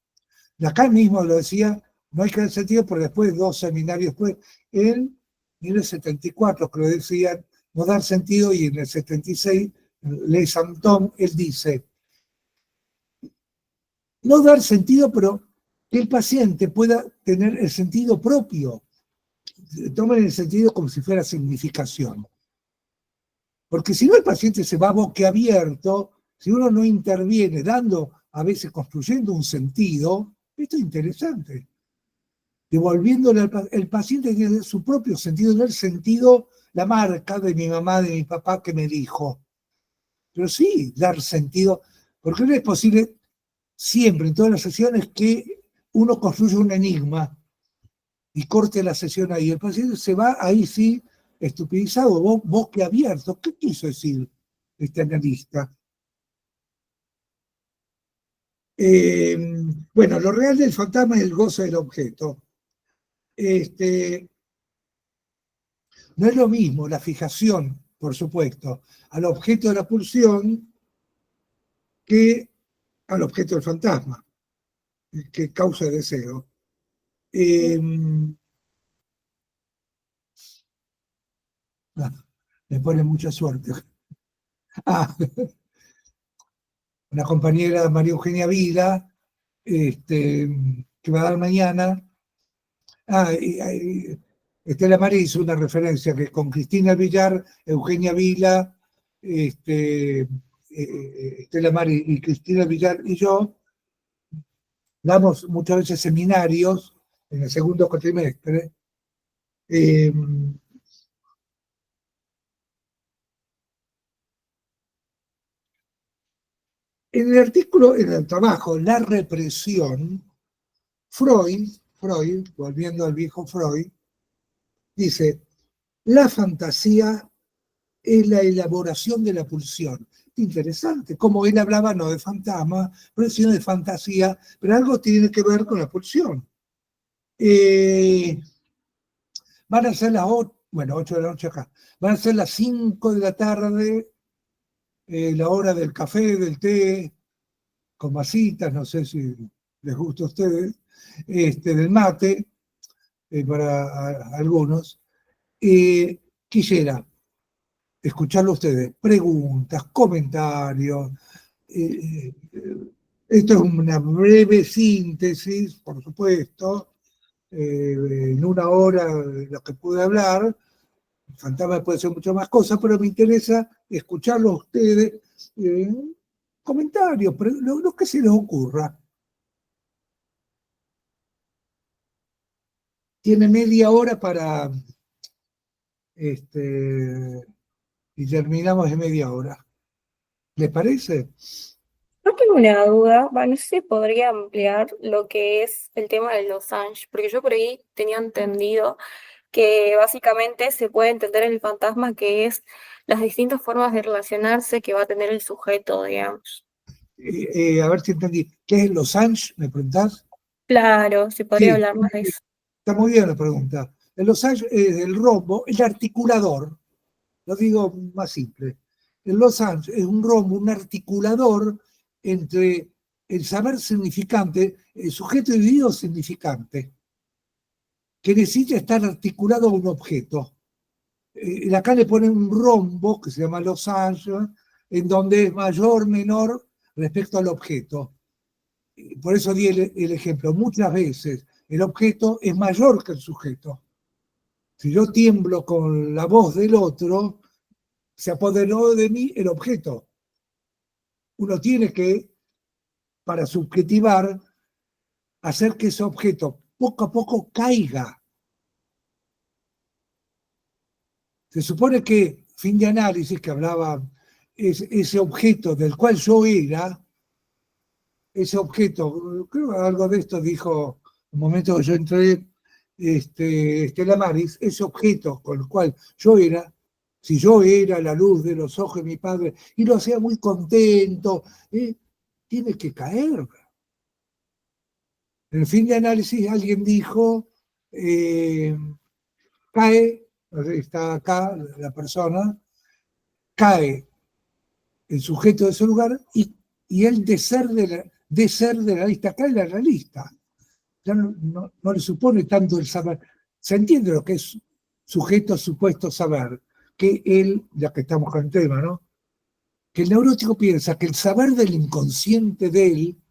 Lacan mismo lo decía, no hay que dar sentido, pero después, 2 seminarios después, en el 74, que lo decían, no dar sentido, y en el 76, Le Santon, él dice, no dar sentido, pero que el paciente pueda tener el sentido propio. Tomen el sentido como si fuera significación. Porque si no, el paciente se va boquiabierto, si uno no interviene dando, a veces construyendo un sentido, esto es interesante. Devolviéndole al paciente tiene su propio sentido, no el sentido, la marca de mi mamá, de mi papá que me dijo. Pero sí, dar sentido, porque no es posible siempre, en todas las sesiones, que uno construya un enigma y corte la sesión ahí. El paciente se va ahí sí estupidizado, boquiabierto. ¿Qué quiso decir este analista? Bueno, lo real del fantasma es el goce del objeto. No es lo mismo la fijación, por supuesto, al objeto de la pulsión que al objeto del fantasma, que causa deseo. Me pone mucha suerte. Una compañera, María Eugenia Vila, que va a dar mañana. Estela Maris hizo una referencia que con Cristina Villar, Eugenia Vila, Estela Maris y Cristina Villar y yo damos muchas veces seminarios en el segundo cuatrimestre. En el artículo, en el trabajo La represión, Freud Freud, volviendo al viejo Freud, dice, la fantasía es la elaboración de la pulsión. Interesante, como él hablaba no de fantasma, pero sino de fantasía, pero algo tiene que ver con la pulsión. Van a ser las 8, bueno, 8 de la noche acá, van a ser las 5 de la tarde, la hora del café, del té, con masitas, no sé si les gusta a ustedes, del mate, para algunos. Quisiera escucharlo a ustedes, preguntas, comentarios. Esto es una breve síntesis, por supuesto, en una hora de lo que pude hablar. Fantasma puede ser mucho más cosas, pero me interesa escucharlo a ustedes. Comentarios, pero lo que se les ocurra. Tiene media hora para, y terminamos en media hora. ¿Les parece? Yo tengo una duda, no sé si podría ampliar lo que es el tema de los Ange, porque yo por ahí tenía entendido que básicamente se puede entender el fantasma que es las distintas formas de relacionarse que va a tener el sujeto, digamos. A ver si entendí. ¿Qué es Los Angeles? ¿Me preguntás? Claro, se podría Sí, hablar más de eso. está muy bien la pregunta. El Los Angeles es el rombo, el articulador, lo digo más simple. El Los Angeles es un rombo, un articulador entre el saber significante, el sujeto dividido significante, que necesita estar articulado a un objeto. Acá le ponen un rombo que se llama Los Angeles, en donde es mayor, menor respecto al objeto. Por eso di el ejemplo. Muchas veces el objeto es mayor que el sujeto. Si yo tiemblo con la voz del otro, se apoderó de mí el objeto. Uno tiene que, para subjetivar, hacer que ese objeto poco a poco caiga. Se supone que, fin de análisis que hablaba, ese objeto del cual yo era, ese objeto, creo que algo de esto dijo un momento que yo entré, Estela Maris, ese objeto con el cual yo era, si yo era la luz de los ojos de mi padre, y lo hacía muy contento, tiene que caer. En el fin de análisis alguien dijo, cae, está acá la persona, cae el sujeto de ese lugar y él de ser de la lista, cae la lista. Ya no le supone tanto el saber. Se entiende lo que es sujeto, supuesto saber, que él, ya que estamos con el tema, ¿no? Que el neurótico piensa que el saber del inconsciente de él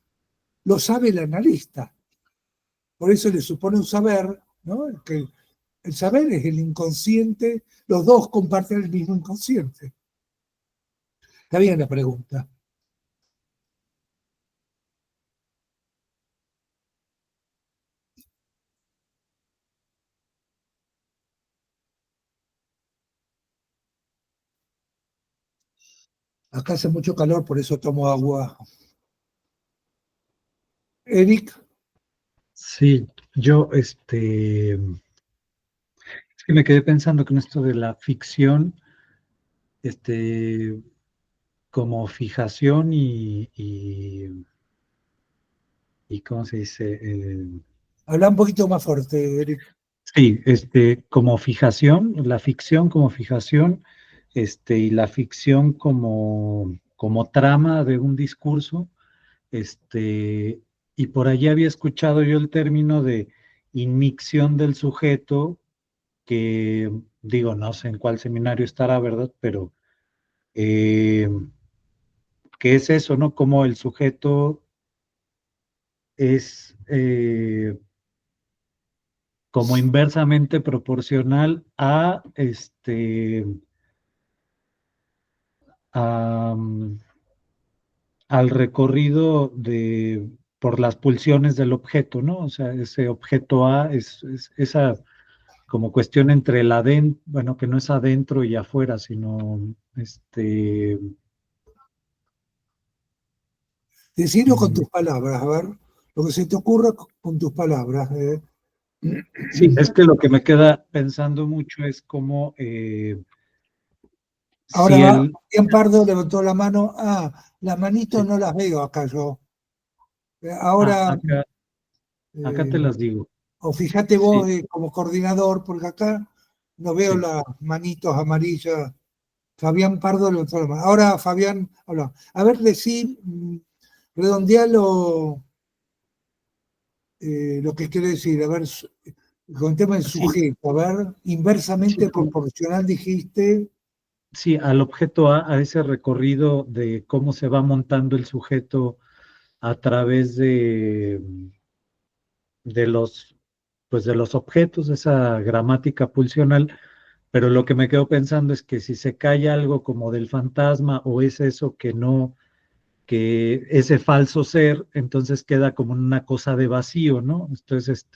lo sabe el analista. Por eso le supone un saber, ¿no? Que el saber es el inconsciente, los dos comparten el mismo inconsciente. Está bien la pregunta. Acá hace mucho calor, por eso tomo agua. Eric. Sí, yo, es que me quedé pensando con esto de la ficción, este, como fijación y ¿cómo se dice? Habla un poquito más fuerte, Eric. Sí, como fijación, la ficción como fijación, y la ficción como trama de un discurso, y por allí había escuchado yo el término de inmicción del sujeto, que digo, no sé en cuál seminario estará, ¿verdad? Pero, ¿qué es eso, no? Como el sujeto es como inversamente proporcional a, al recorrido por las pulsiones del objeto, ¿no? O sea, ese objeto A es esa como cuestión entre el adentro, bueno, que no es adentro y afuera, sino Decirlo con mm, tus palabras, a ver, lo que se te ocurra con tus palabras. Sí, es que lo que me queda pensando mucho es cómo Ahora si el... Fabián Pardo levantó la mano. Las manitos Sí. no las veo acá yo. Ahora, Acá te eh, las digo. o fíjate vos Sí, como coordinador, porque acá no veo sí. las manitos amarillas. Fabián Pardo levantó la mano. Ahora, Fabián, habla. A ver, decí, redondea lo que quiere decir. A ver, con el tema del Sí, sujeto. A ver, sí, inversamente proporcional dijiste. sí, al objeto A, a ese recorrido de cómo se va montando el sujeto a través de los, pues de los objetos, esa gramática pulsional, pero lo que me quedo pensando es que si se cae algo como del fantasma o es eso que no, que ese falso ser, entonces queda como una cosa de vacío, ¿no? Entonces,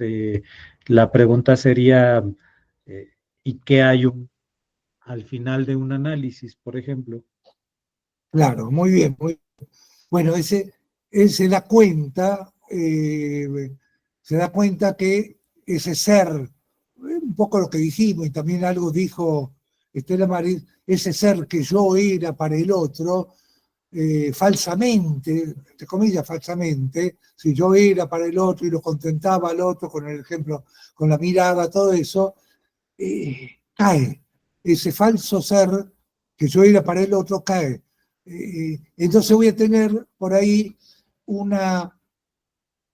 la pregunta sería, eh, ¿y qué hay al final de un análisis, por ejemplo? Claro, muy bien, muy bien. Bueno, él se da cuenta que ese ser, un poco lo que dijimos, y también algo dijo Estela Maris, ese ser que yo era para el otro, falsamente, entre comillas, falsamente, si yo era para el otro y lo contentaba al otro con el ejemplo, con la mirada, todo eso, cae. Ese falso ser que yo era para el otro cae. Entonces voy a tener por ahí una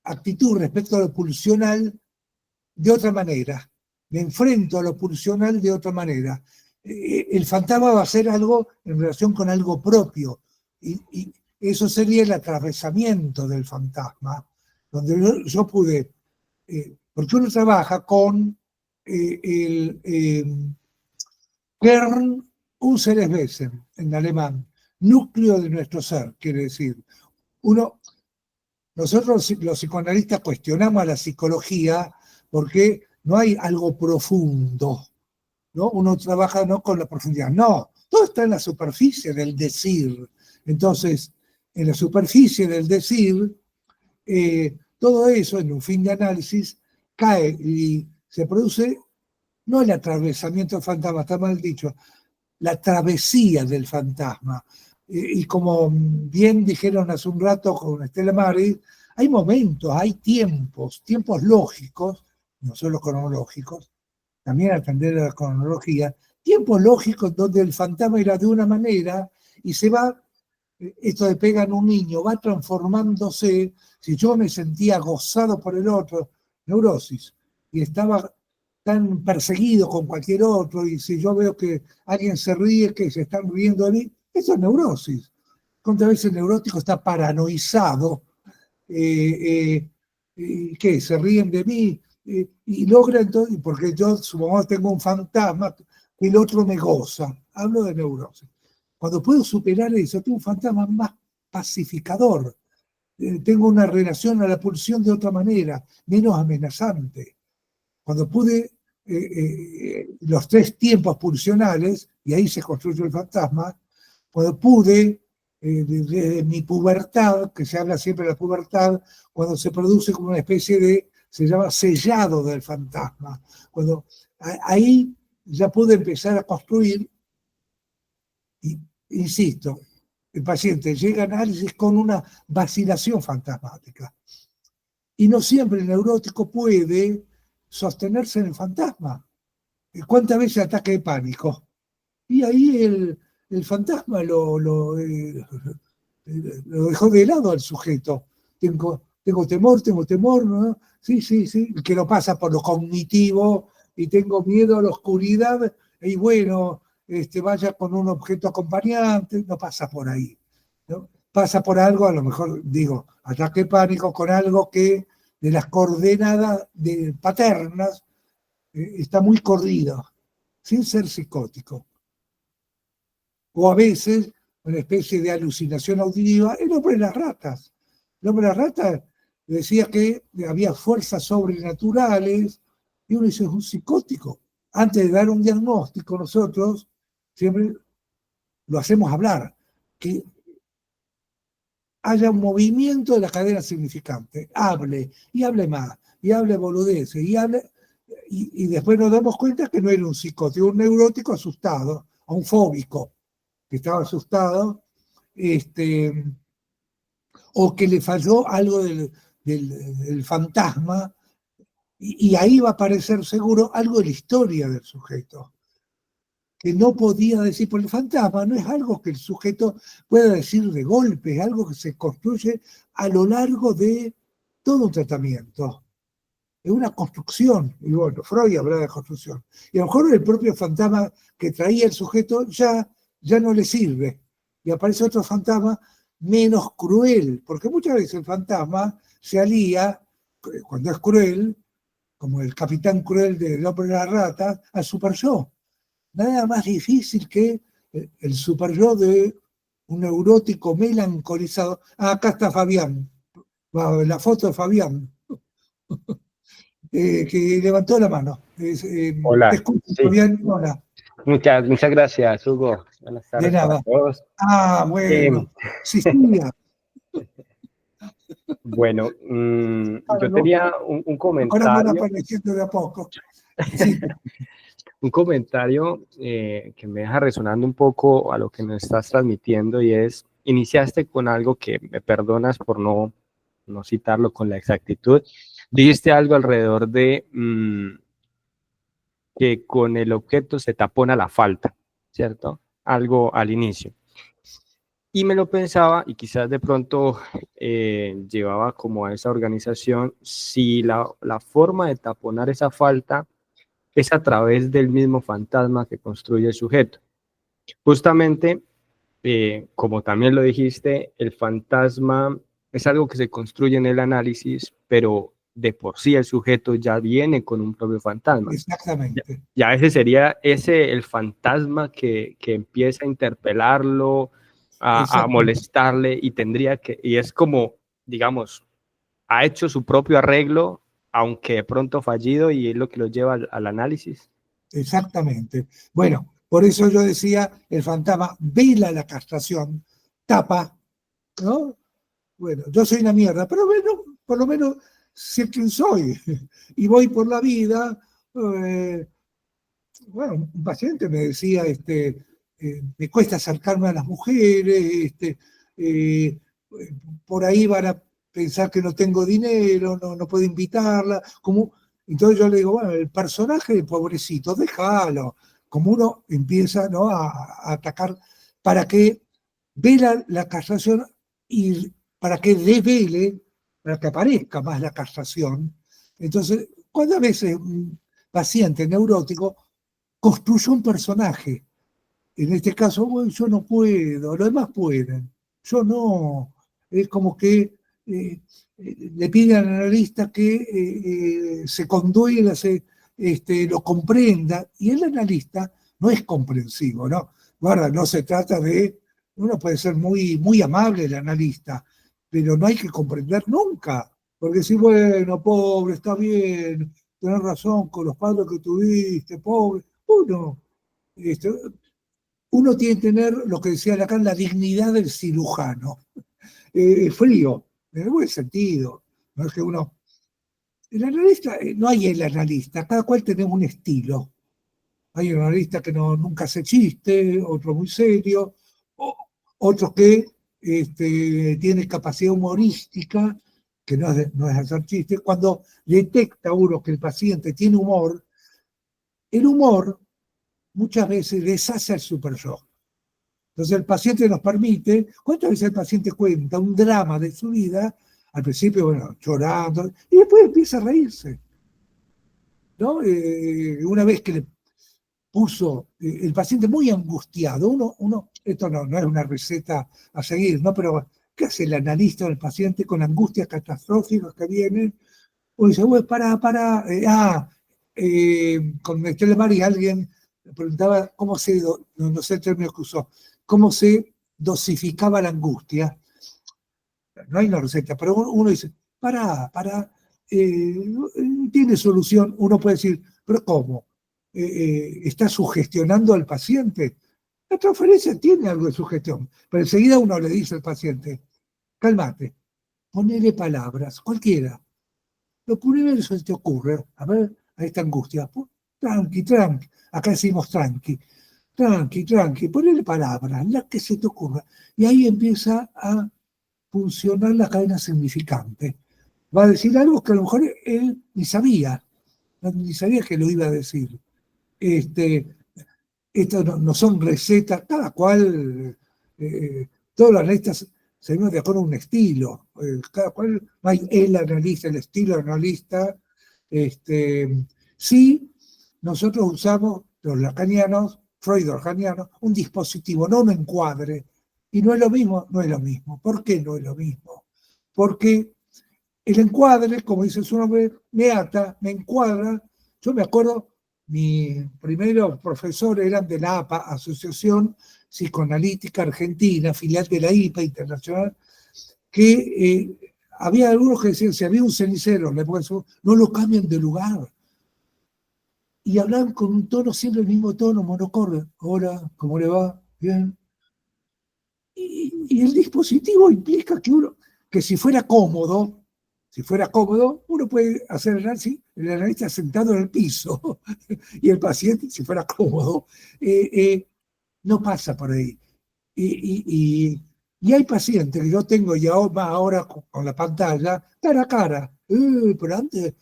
actitud respecto a lo pulsional de otra manera. Me enfrento a lo pulsional de otra manera. El fantasma va a ser algo en relación con algo propio. Y eso sería el atravesamiento del fantasma, donde yo pude, porque uno trabaja con el Kern unseres Wesen en alemán, núcleo de nuestro ser, quiere decir. Uno, nosotros los psicoanalistas cuestionamos a la psicología porque no hay algo profundo, ¿no? Uno trabaja no con la profundidad, no, todo está en la superficie del decir. Entonces, en la superficie del decir, todo eso en un fin de análisis cae y se produce, no el atravesamiento del fantasma, está mal dicho, la travesía del fantasma. Y como bien dijeron hace un rato con Estela Maris, hay momentos, hay tiempos lógicos, no solo cronológicos, también atender a la cronología, tiempos lógicos donde el fantasma era de una manera y se va, esto de pega en un niño, va transformándose. Si yo me sentía gozado por el otro, neurosis, y estaba tan perseguido con cualquier otro, y si yo veo que alguien se ríe, que se están riendo de mí, eso es neurosis. ¿Cuántas veces el neurótico está paranoizado? ¿Qué? ¿Se ríen de mí? Y logra entonces, porque yo supongamos tengo un fantasma, el otro me goza. Hablo de neurosis. Cuando puedo superar eso, tengo un fantasma más pacificador. Tengo una relación a la pulsión de otra manera, menos amenazante. Cuando pude los tres tiempos pulsionales, y ahí se construyó el fantasma, cuando pude, desde mi pubertad, que se habla siempre de la pubertad, cuando se produce como una especie de, se llama sellado del fantasma, cuando ahí ya pude empezar a construir, y, insisto, el paciente llega a análisis con una vacilación fantasmática. Y no siempre el neurótico puede sostenerse en el fantasma. ¿Cuántas veces ataque de pánico? Y ahí el fantasma lo dejó de lado al sujeto. Tengo temor, ¿no? Sí, sí, sí, que lo pasa por lo cognitivo y tengo miedo a la oscuridad y bueno, vaya con un objeto acompañante, no pasa por ahí, ¿no? Pasa por algo, a lo mejor digo, ataque pánico con algo que de las coordenadas paternas está muy corrido, sin ser psicótico. O a veces una especie de alucinación auditiva, el hombre de las ratas. El hombre de las ratas decía que había fuerzas sobrenaturales y uno dice, es un psicótico. Antes de dar un diagnóstico, nosotros siempre lo hacemos hablar, que haya un movimiento de la cadena significante, hable y hable más, y hable boludeces, y hable, y después nos damos cuenta que no era un psicótico, un neurótico asustado, o un fóbico que estaba asustado, o que le falló algo del fantasma, y ahí va a aparecer seguro algo de la historia del sujeto, que no podía decir, por el fantasma no es algo que el sujeto pueda decir de golpe, es algo que se construye a lo largo de todo un tratamiento. Es una construcción, y bueno, Freud hablaba de construcción. Y a lo mejor el propio fantasma que traía el sujeto ya no le sirve. Y aparece otro fantasma menos cruel, porque muchas veces el fantasma se alía, cuando es cruel, como el capitán cruel del hombre de la rata, al super yo. Nada más difícil que el super yo de un neurótico melancolizado. Ah, acá está Fabián, la foto de Fabián, que levantó la mano. Te Hola, escucho, sí, Fabián. Hola, muchas gracias, Hugo. Buenas de tardes para nada. todos. Ah, Eh, bueno, Sicilia. bueno, Ahora, yo tenía un ahora van comentario, apareciendo de a poco. Sí, un comentario que me deja resonando un poco a lo que nos estás transmitiendo y es, iniciaste con algo que me perdonas por no citarlo con la exactitud. Dijiste algo alrededor de que con el objeto se tapona la falta, ¿cierto? Algo al inicio. Y me lo pensaba y quizás de pronto llevaba como a esa organización si la forma de taponar esa falta es a través del mismo fantasma que construye el sujeto. Justamente, como también lo dijiste, el fantasma es algo que se construye en el análisis, pero de por sí el sujeto ya viene con un propio fantasma. exactamente. Ya ese sería el fantasma que empieza a interpelarlo, a molestarle y es como, digamos, ha hecho su propio arreglo, aunque de pronto fallido, y es lo que lo lleva al análisis. Exactamente. Bueno, por eso yo decía, el fantasma vela la castración, tapa, ¿no? Bueno, yo soy una mierda, pero bueno, por lo menos sé quién soy. Y voy por la vida. Bueno, un paciente me decía, me cuesta acercarme a las mujeres, eh, por ahí van a pensar que no tengo dinero, no puedo invitarla. Entonces yo le digo, bueno, el personaje, pobrecito, déjalo. Como uno empieza, ¿no?, a atacar para que vela la castración y para que desvele, para que aparezca más la castración. Entonces, cuando a veces un paciente neurótico construye un personaje, en este caso, bueno, yo no puedo, los demás pueden, yo no. Es como que le piden al analista que se conduela, lo comprenda, y el analista no es comprensivo, ¿no? Guarda, no se trata de, uno puede ser muy amable el analista, pero no hay que comprender nunca, porque si, bueno, pobre, está bien, tenés razón con los padres que tuviste, pobre, este, uno tiene que tener lo que decía Lacan, la dignidad del cirujano, frío, en el buen sentido. No es que uno. El analista, no hay el analista, cada cual tenemos un estilo. Hay un analista que nunca hace chiste, otro muy serio, otro que tiene capacidad humorística, que no es hacer chistes. Cuando detecta uno que el paciente tiene humor, el humor muchas veces deshace al super yo. Entonces el paciente nos permite, ¿cuántas veces el paciente cuenta un drama de su vida? Al principio, bueno, llorando, y después empieza a reírse, ¿no? Una vez que le puso el paciente muy angustiado, esto no es una receta a seguir, ¿no? Pero ¿qué hace el analista del paciente con angustias catastróficas que vienen? O dice, bueno, con Estela Maris alguien me preguntaba cómo no sé el término que usó, cómo se dosificaba la angustia. No hay una receta, pero uno dice, tiene solución. Uno puede decir, pero ¿cómo? ¿Está sugestionando al paciente? La transferencia tiene algo de sugestión, pero enseguida uno le dice al paciente, cálmate, ponele palabras, cualquiera. Lo primero que se te ocurre, a ver, a esta angustia. Tranqui, tranqui, acá decimos tranqui, tranqui, tranqui, ponele palabras, la que se te ocurra. Y ahí empieza a funcionar la cadena significante. Va a decir algo que a lo mejor él ni sabía que lo iba a decir. Esto no son recetas, cada cual, todos los analistas se ven de acuerdo a un estilo, cada cual, no hay el analista, el estilo analista. Sí, nosotros usamos, los lacanianos, freudorganianos, un dispositivo, no un encuadre, y no es lo mismo, no es lo mismo. ¿Por qué no es lo mismo? Porque el encuadre, como dice su nombre, me ata, me encuadra. Yo me acuerdo, mis primeros profesores eran de la APA, Asociación Psicoanalítica Argentina, filial de la IPA Internacional, que había algunos que decían, si había un cenicero, no lo cambien de lugar. Y hablaban con un tono, siempre el mismo tono, monocorde. Hola, ¿cómo le va? Bien. Y el dispositivo implica que si fuera cómodo, uno puede hacer el analista sentado en el piso, y el paciente, si fuera cómodo, no pasa por ahí. Y hay pacientes que yo tengo ya ahora con la pantalla, cara a cara. Pero antes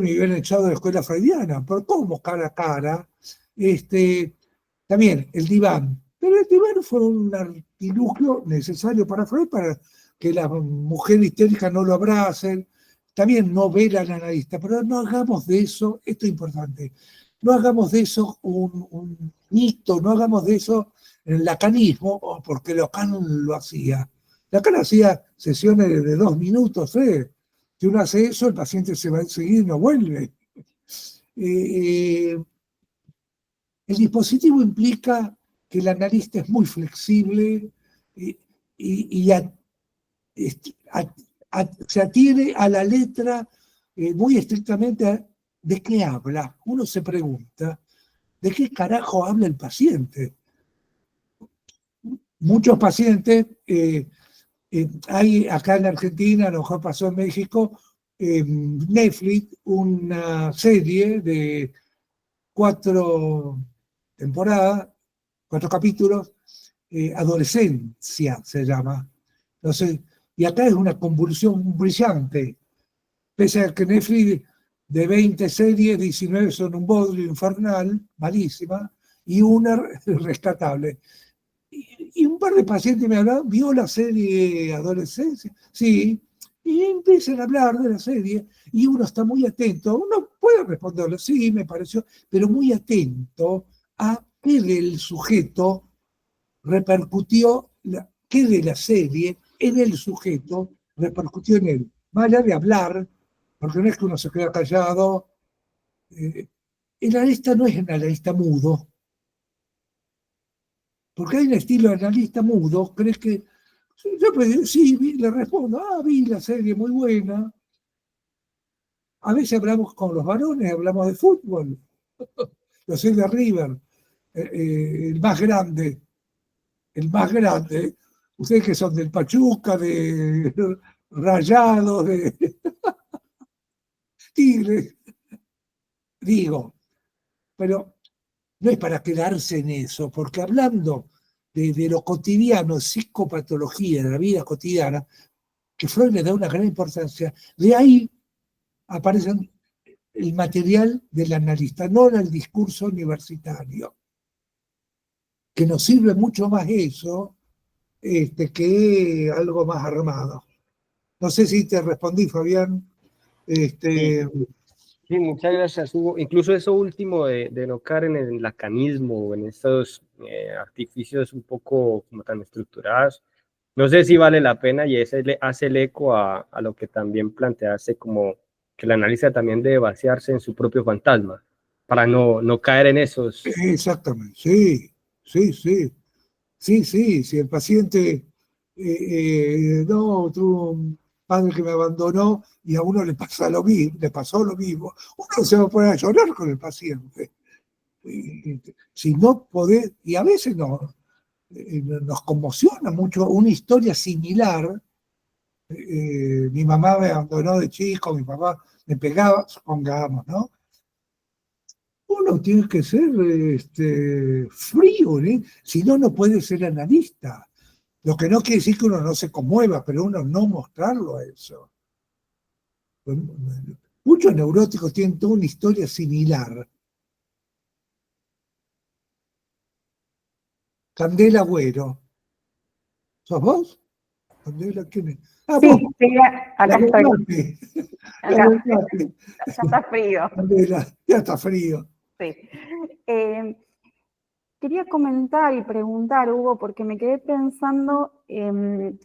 me habían echado de la escuela freudiana, pero ¿cómo cara a cara? También el diván. Pero el diván fue un artilugio necesario para Freud, para que la mujer histérica no lo abracen. También no ver al analista, pero no hagamos de eso, esto es importante, no hagamos de eso un mito, no hagamos de eso el lacanismo, porque Lacan lo hacía. Lacan hacía sesiones de 2 minutos, Si uno hace eso, el paciente se va a seguir y no vuelve. El dispositivo implica que el analista es muy flexible y se atiene a la letra muy estrictamente de qué habla. Uno se pregunta, ¿de qué carajo habla el paciente? Muchos pacientes, hay acá en Argentina, a lo mejor pasó en México, Netflix, una serie de 4 temporadas, 4 capítulos, Adolescencia se llama. Entonces, y acá es una convulsión brillante, pese a que Netflix de 20 series, 19 son un bodrio infernal, malísima, y una rescatable. Y un par de pacientes me hablaban, ¿vio la serie Adolescencia? Sí, y empiezan a hablar de la serie, y uno está muy atento, uno puede responderle, sí, me pareció, pero muy atento a qué del sujeto repercutió, qué de la serie en el sujeto repercutió en él. Más allá de hablar, porque no es que uno se queda callado, el analista no es un analista mudo, porque hay un estilo de analista mudo, crees que yo le respondo, vi la serie muy buena. A veces hablamos con los varones, hablamos de fútbol. Yo soy de River, el más grande. Ustedes que son del Pachuca, de Rayados, de Tigre, digo, pero no es para quedarse en eso, porque hablando de lo cotidiano, psicopatología, de la vida cotidiana, que Freud le da una gran importancia, de ahí aparece el material del analista, no en el discurso universitario, que nos sirve mucho más eso que algo más armado. No sé si te respondí, Fabián. Sí, muchas gracias, Hugo. Incluso eso último de no caer en el lacanismo o en estos artificios un poco como tan estructurados, no sé si vale la pena, y ese le hace el eco a lo que también planteaste, como que el analista también debe vaciarse en su propio fantasma para no caer en esos. Exactamente, sí. Si el paciente, no, tuvo un padre que me abandonó y a uno le pasó lo mismo, uno se va a poner a llorar con el paciente. Si no podés, y a veces nos conmociona mucho una historia similar. Mi mamá me abandonó de chico, mi papá me pegaba, supongamos, ¿no? Uno tiene que ser frío, ¿eh? Si no, no puede ser analista. Lo que no quiere decir que uno no se conmueva, pero uno no mostrarlo a eso. Muchos neuróticos tienen toda una historia similar. Candela Agüero. ¿Sos vos? Candela, ¿quién es? Ah, Sí, vos, sí, acá la estoy. Beltrate. La Acá. Beltrate. Ya está frío. Candela, ya está frío. Sí. Quería comentar y preguntar, Hugo, porque me quedé pensando en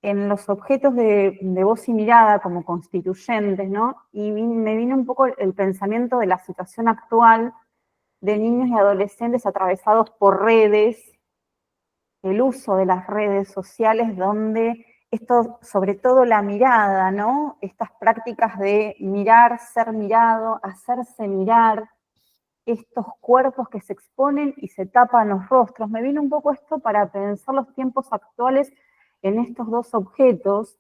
los objetos de voz y mirada como constituyentes, ¿no? Y me vino un poco el pensamiento de la situación actual de niños y adolescentes atravesados por redes, el uso de las redes sociales, donde esto, sobre todo la mirada, ¿no? Estas prácticas de mirar, ser mirado, hacerse mirar, estos cuerpos que se exponen y se tapan los rostros. Me vino un poco esto para pensar los tiempos actuales en estos dos objetos.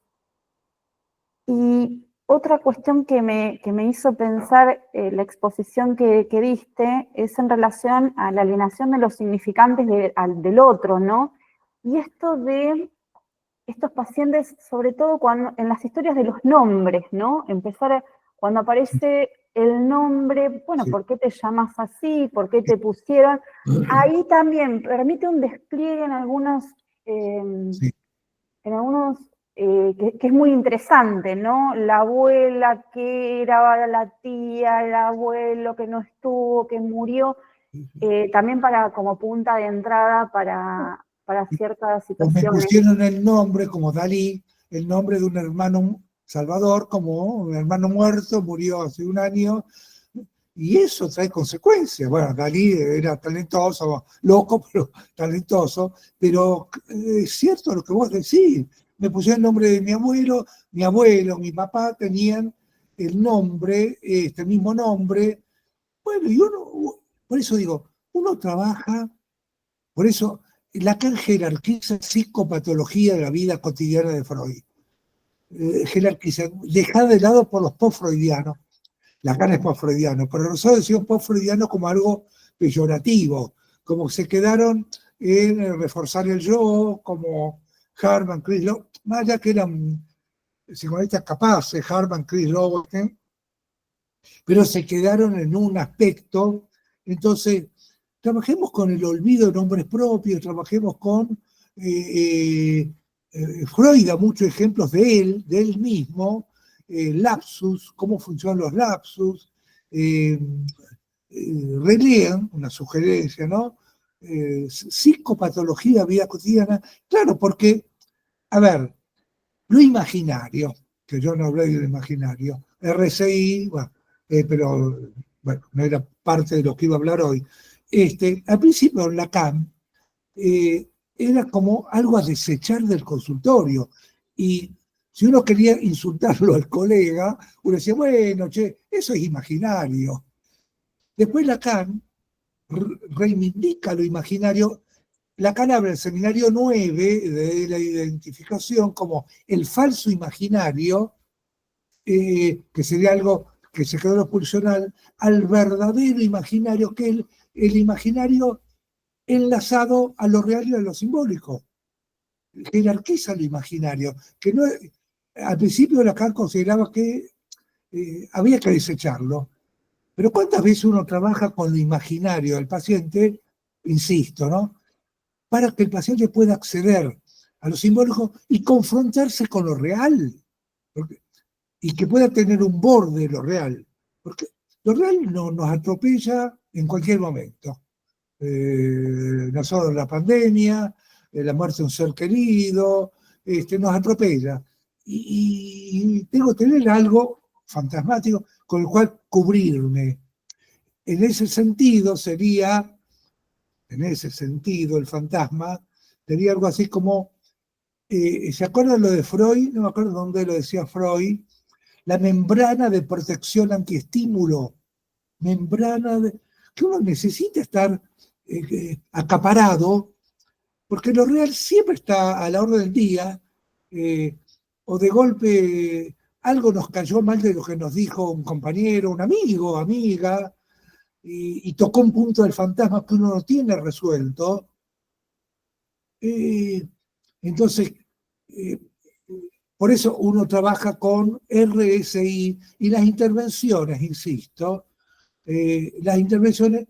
Y otra cuestión que me hizo pensar la exposición que diste es en relación a la alienación de los significantes del otro, ¿no? Y esto de estos pacientes, sobre todo cuando, en las historias de los nombres, ¿no? Cuando aparece el nombre, bueno, Sí. ¿por qué te llamas así? ¿Por qué te pusieron? Ahí también permite un despliegue en algunos, Sí. que es muy interesante, ¿no? La abuela que era la tía, el abuelo que no estuvo, que murió, también como punta de entrada para ciertas O me situaciones. pusieron el nombre, como Dalí, el nombre de un hermano Salvador, como un hermano muerto, murió hace un año, y eso trae consecuencias. Bueno, Dalí era talentoso, loco, pero talentoso, pero es cierto lo que vos decís. Me pusieron el nombre de mi abuelo, mi papá tenían el nombre, el mismo nombre. Bueno, y uno, por eso digo, uno trabaja, por eso Lacan jerarquiza psicopatología de la vida cotidiana de Freud. Jerarquiza, dejada de lado por los post-freudianos. Lacan es post-freudiano, pero nosotros decimos post-freudiano como algo peyorativo, como que se quedaron en reforzar el yo, como Harman, Chris Lowe, más allá que eran psicoanalistas capaces, Harman, Chris Lowenstein, pero se quedaron en un aspecto. Entonces, trabajemos con el olvido de nombres propios, trabajemos con Freud da muchos ejemplos de él mismo, lapsus, cómo funcionan los lapsus, relean, una sugerencia, ¿no? Psicopatología, vida cotidiana, claro, porque, a ver, lo imaginario, que yo no hablé del imaginario, RCI, bueno, pero bueno, no era parte de lo que iba a hablar hoy. Al principio Lacan era como algo a desechar del consultorio. Y si uno quería insultarlo al colega, uno decía, bueno, che, eso es imaginario. Después Lacan reivindica lo imaginario. Lacan habla del seminario 9 de la identificación como el falso imaginario, que sería algo que se quedó en lo pulsional, al verdadero imaginario, que es el imaginario enlazado a lo real y a lo simbólico. Jerarquiza lo imaginario, que no, al principio Lacan consideraba que había que desecharlo, pero ¿cuántas veces uno trabaja con lo imaginario del paciente, insisto, ¿no? Para que el paciente pueda acceder a lo simbólico y confrontarse con lo real, y que pueda tener un borde de lo real, porque lo real nos atropella en cualquier momento. No solo la pandemia, la muerte de un ser querido, nos atropella. Y tengo que tener algo fantasmático con el cual cubrirme. En ese sentido el fantasma sería algo así como, ¿se acuerdan lo de Freud? No me acuerdo dónde lo decía Freud, la membrana de protección antiestímulo, que uno necesita estar acaparado, porque lo real siempre está a la orden del día, o de golpe algo nos cayó mal de lo que nos dijo un compañero, un amigo, amiga, y tocó un punto del fantasma que uno no tiene resuelto, entonces, por eso uno trabaja con RSI y las intervenciones, insisto, las intervenciones,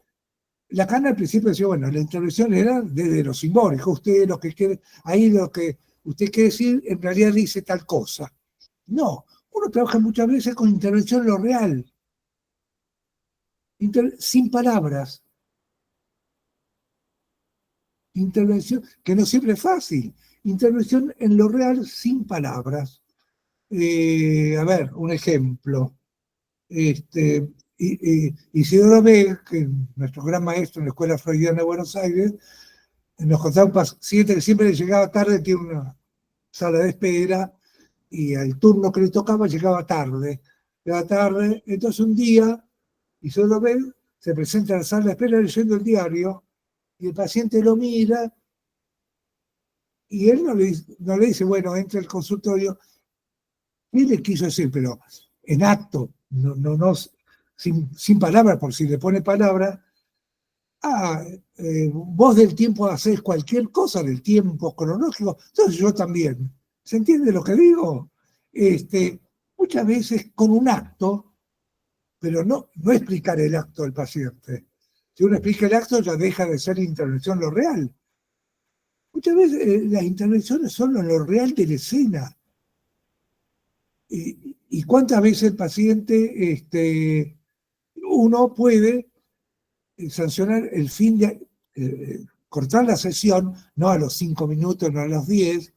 Lacan al principio decía, bueno, la intervención era desde lo simbólico, usted lo que quiere, ahí lo que usted quiere decir, en realidad dice tal cosa. No, uno trabaja muchas veces con intervención en lo real, sin palabras. Intervención, que no siempre es fácil, intervención en lo real sin palabras. A ver, un ejemplo. Isidoro B., que es nuestro gran maestro en la Escuela Freudiana de Buenos Aires, nos contaba un paciente que siempre llegaba tarde, tiene una sala de espera, y al turno que le tocaba llegaba tarde. Entonces un día, Isidoro B. se presenta en la sala de espera leyendo el diario, y el paciente lo mira, y él no le dice, bueno, entra al consultorio. ¿Qué le quiso decir? Pero en acto, sin palabras, por si le pone palabra, vos del tiempo hacés cualquier cosa del tiempo cronológico, entonces yo también. ¿Se entiende lo que digo? Muchas veces con un acto, pero no explicar el acto del paciente. Si uno explica el acto, ya deja de ser intervención lo real. Muchas veces las intervenciones son en lo real de la escena. Y cuántas veces el paciente, uno puede sancionar el fin de, cortar la sesión, no a los 5 minutos, no a los 10,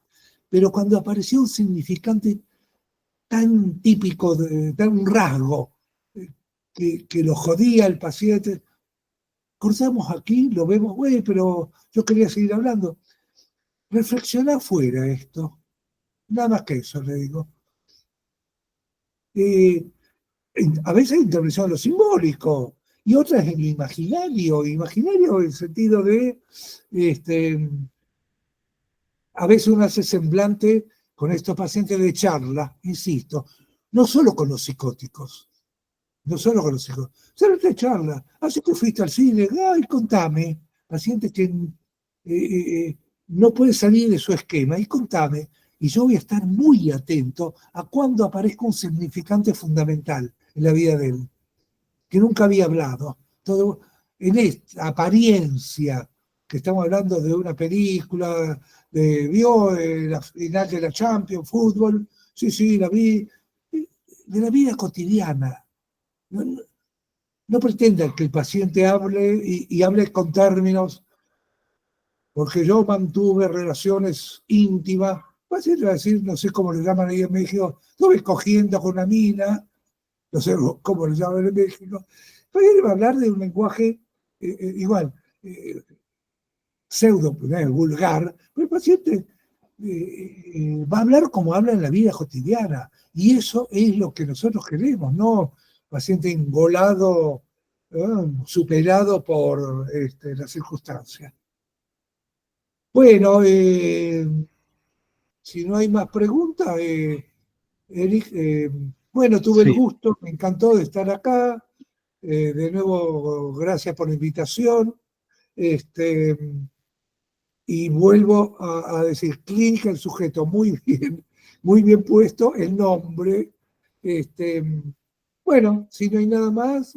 pero cuando apareció un significante tan típico, tan un rasgo, que lo jodía al paciente, cortamos aquí, lo vemos, güey, pero yo quería seguir hablando. Reflexionar fuera esto, nada más que eso le digo. A veces hay intervención en lo simbólico y otras en lo imaginario en el sentido de, a veces uno hace semblante con estos pacientes de charla, insisto, no solo con los psicóticos, solo de charla. Así que fuiste al cine, ay, contame, paciente que no puede salir de su esquema, y contame, y yo voy a estar muy atento a cuando aparezca un significante fundamental en la vida de él, que nunca había hablado. Todo, en esta apariencia, que estamos hablando de una película, vio la final de la Champions, fútbol, sí, la vi, de la vida cotidiana. No pretendan que el paciente hable y hable con términos, porque yo mantuve relaciones íntimas. El paciente va a decir, no sé cómo le llaman ahí en México, estuve cogiendo con una mina, no sé cómo le llaman en México. Pero él va a hablar de un lenguaje igual, pseudo, vulgar, pero el paciente va a hablar como habla en la vida cotidiana, y eso es lo que nosotros queremos, no paciente engolado, superado por las circunstancias. Bueno, si no hay más preguntas, Eric, bueno, tuve el gusto, me encantó de estar acá. De nuevo, gracias por la invitación. Y vuelvo a decir, clínica, el sujeto, muy bien puesto, el nombre. Bueno, si no hay nada más,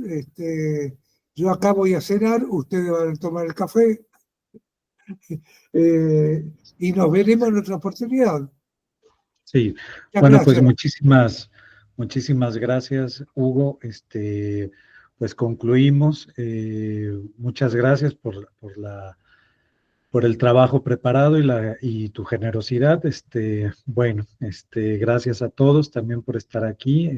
yo acá voy a cenar, ustedes van a tomar el café, y nos veremos en otra oportunidad. Sí, Muchas bueno, gracias. pues muchísimas gracias, Hugo. Pues concluimos. Muchas gracias por el trabajo preparado y tu generosidad. Bueno, gracias a todos también por estar aquí,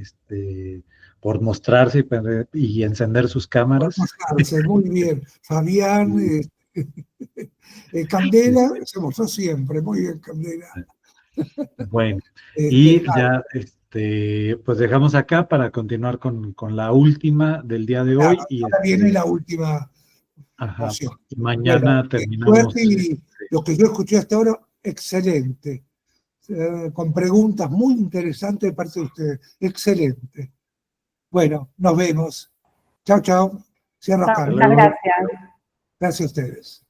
por mostrarse y encender sus cámaras. Muy bien. Fabián, Candela, se mostró siempre, muy bien, Candela. Bueno, y ya pues dejamos acá para continuar con la última del día de hoy. Y ahora viene la última. Ajá. Y mañana bueno, terminamos. Y lo que yo escuché hasta ahora, excelente. Con preguntas muy interesantes de parte de ustedes. Excelente. Bueno, nos vemos. Chao, chao. Cierro acá. Muchas gracias. Gracias a ustedes.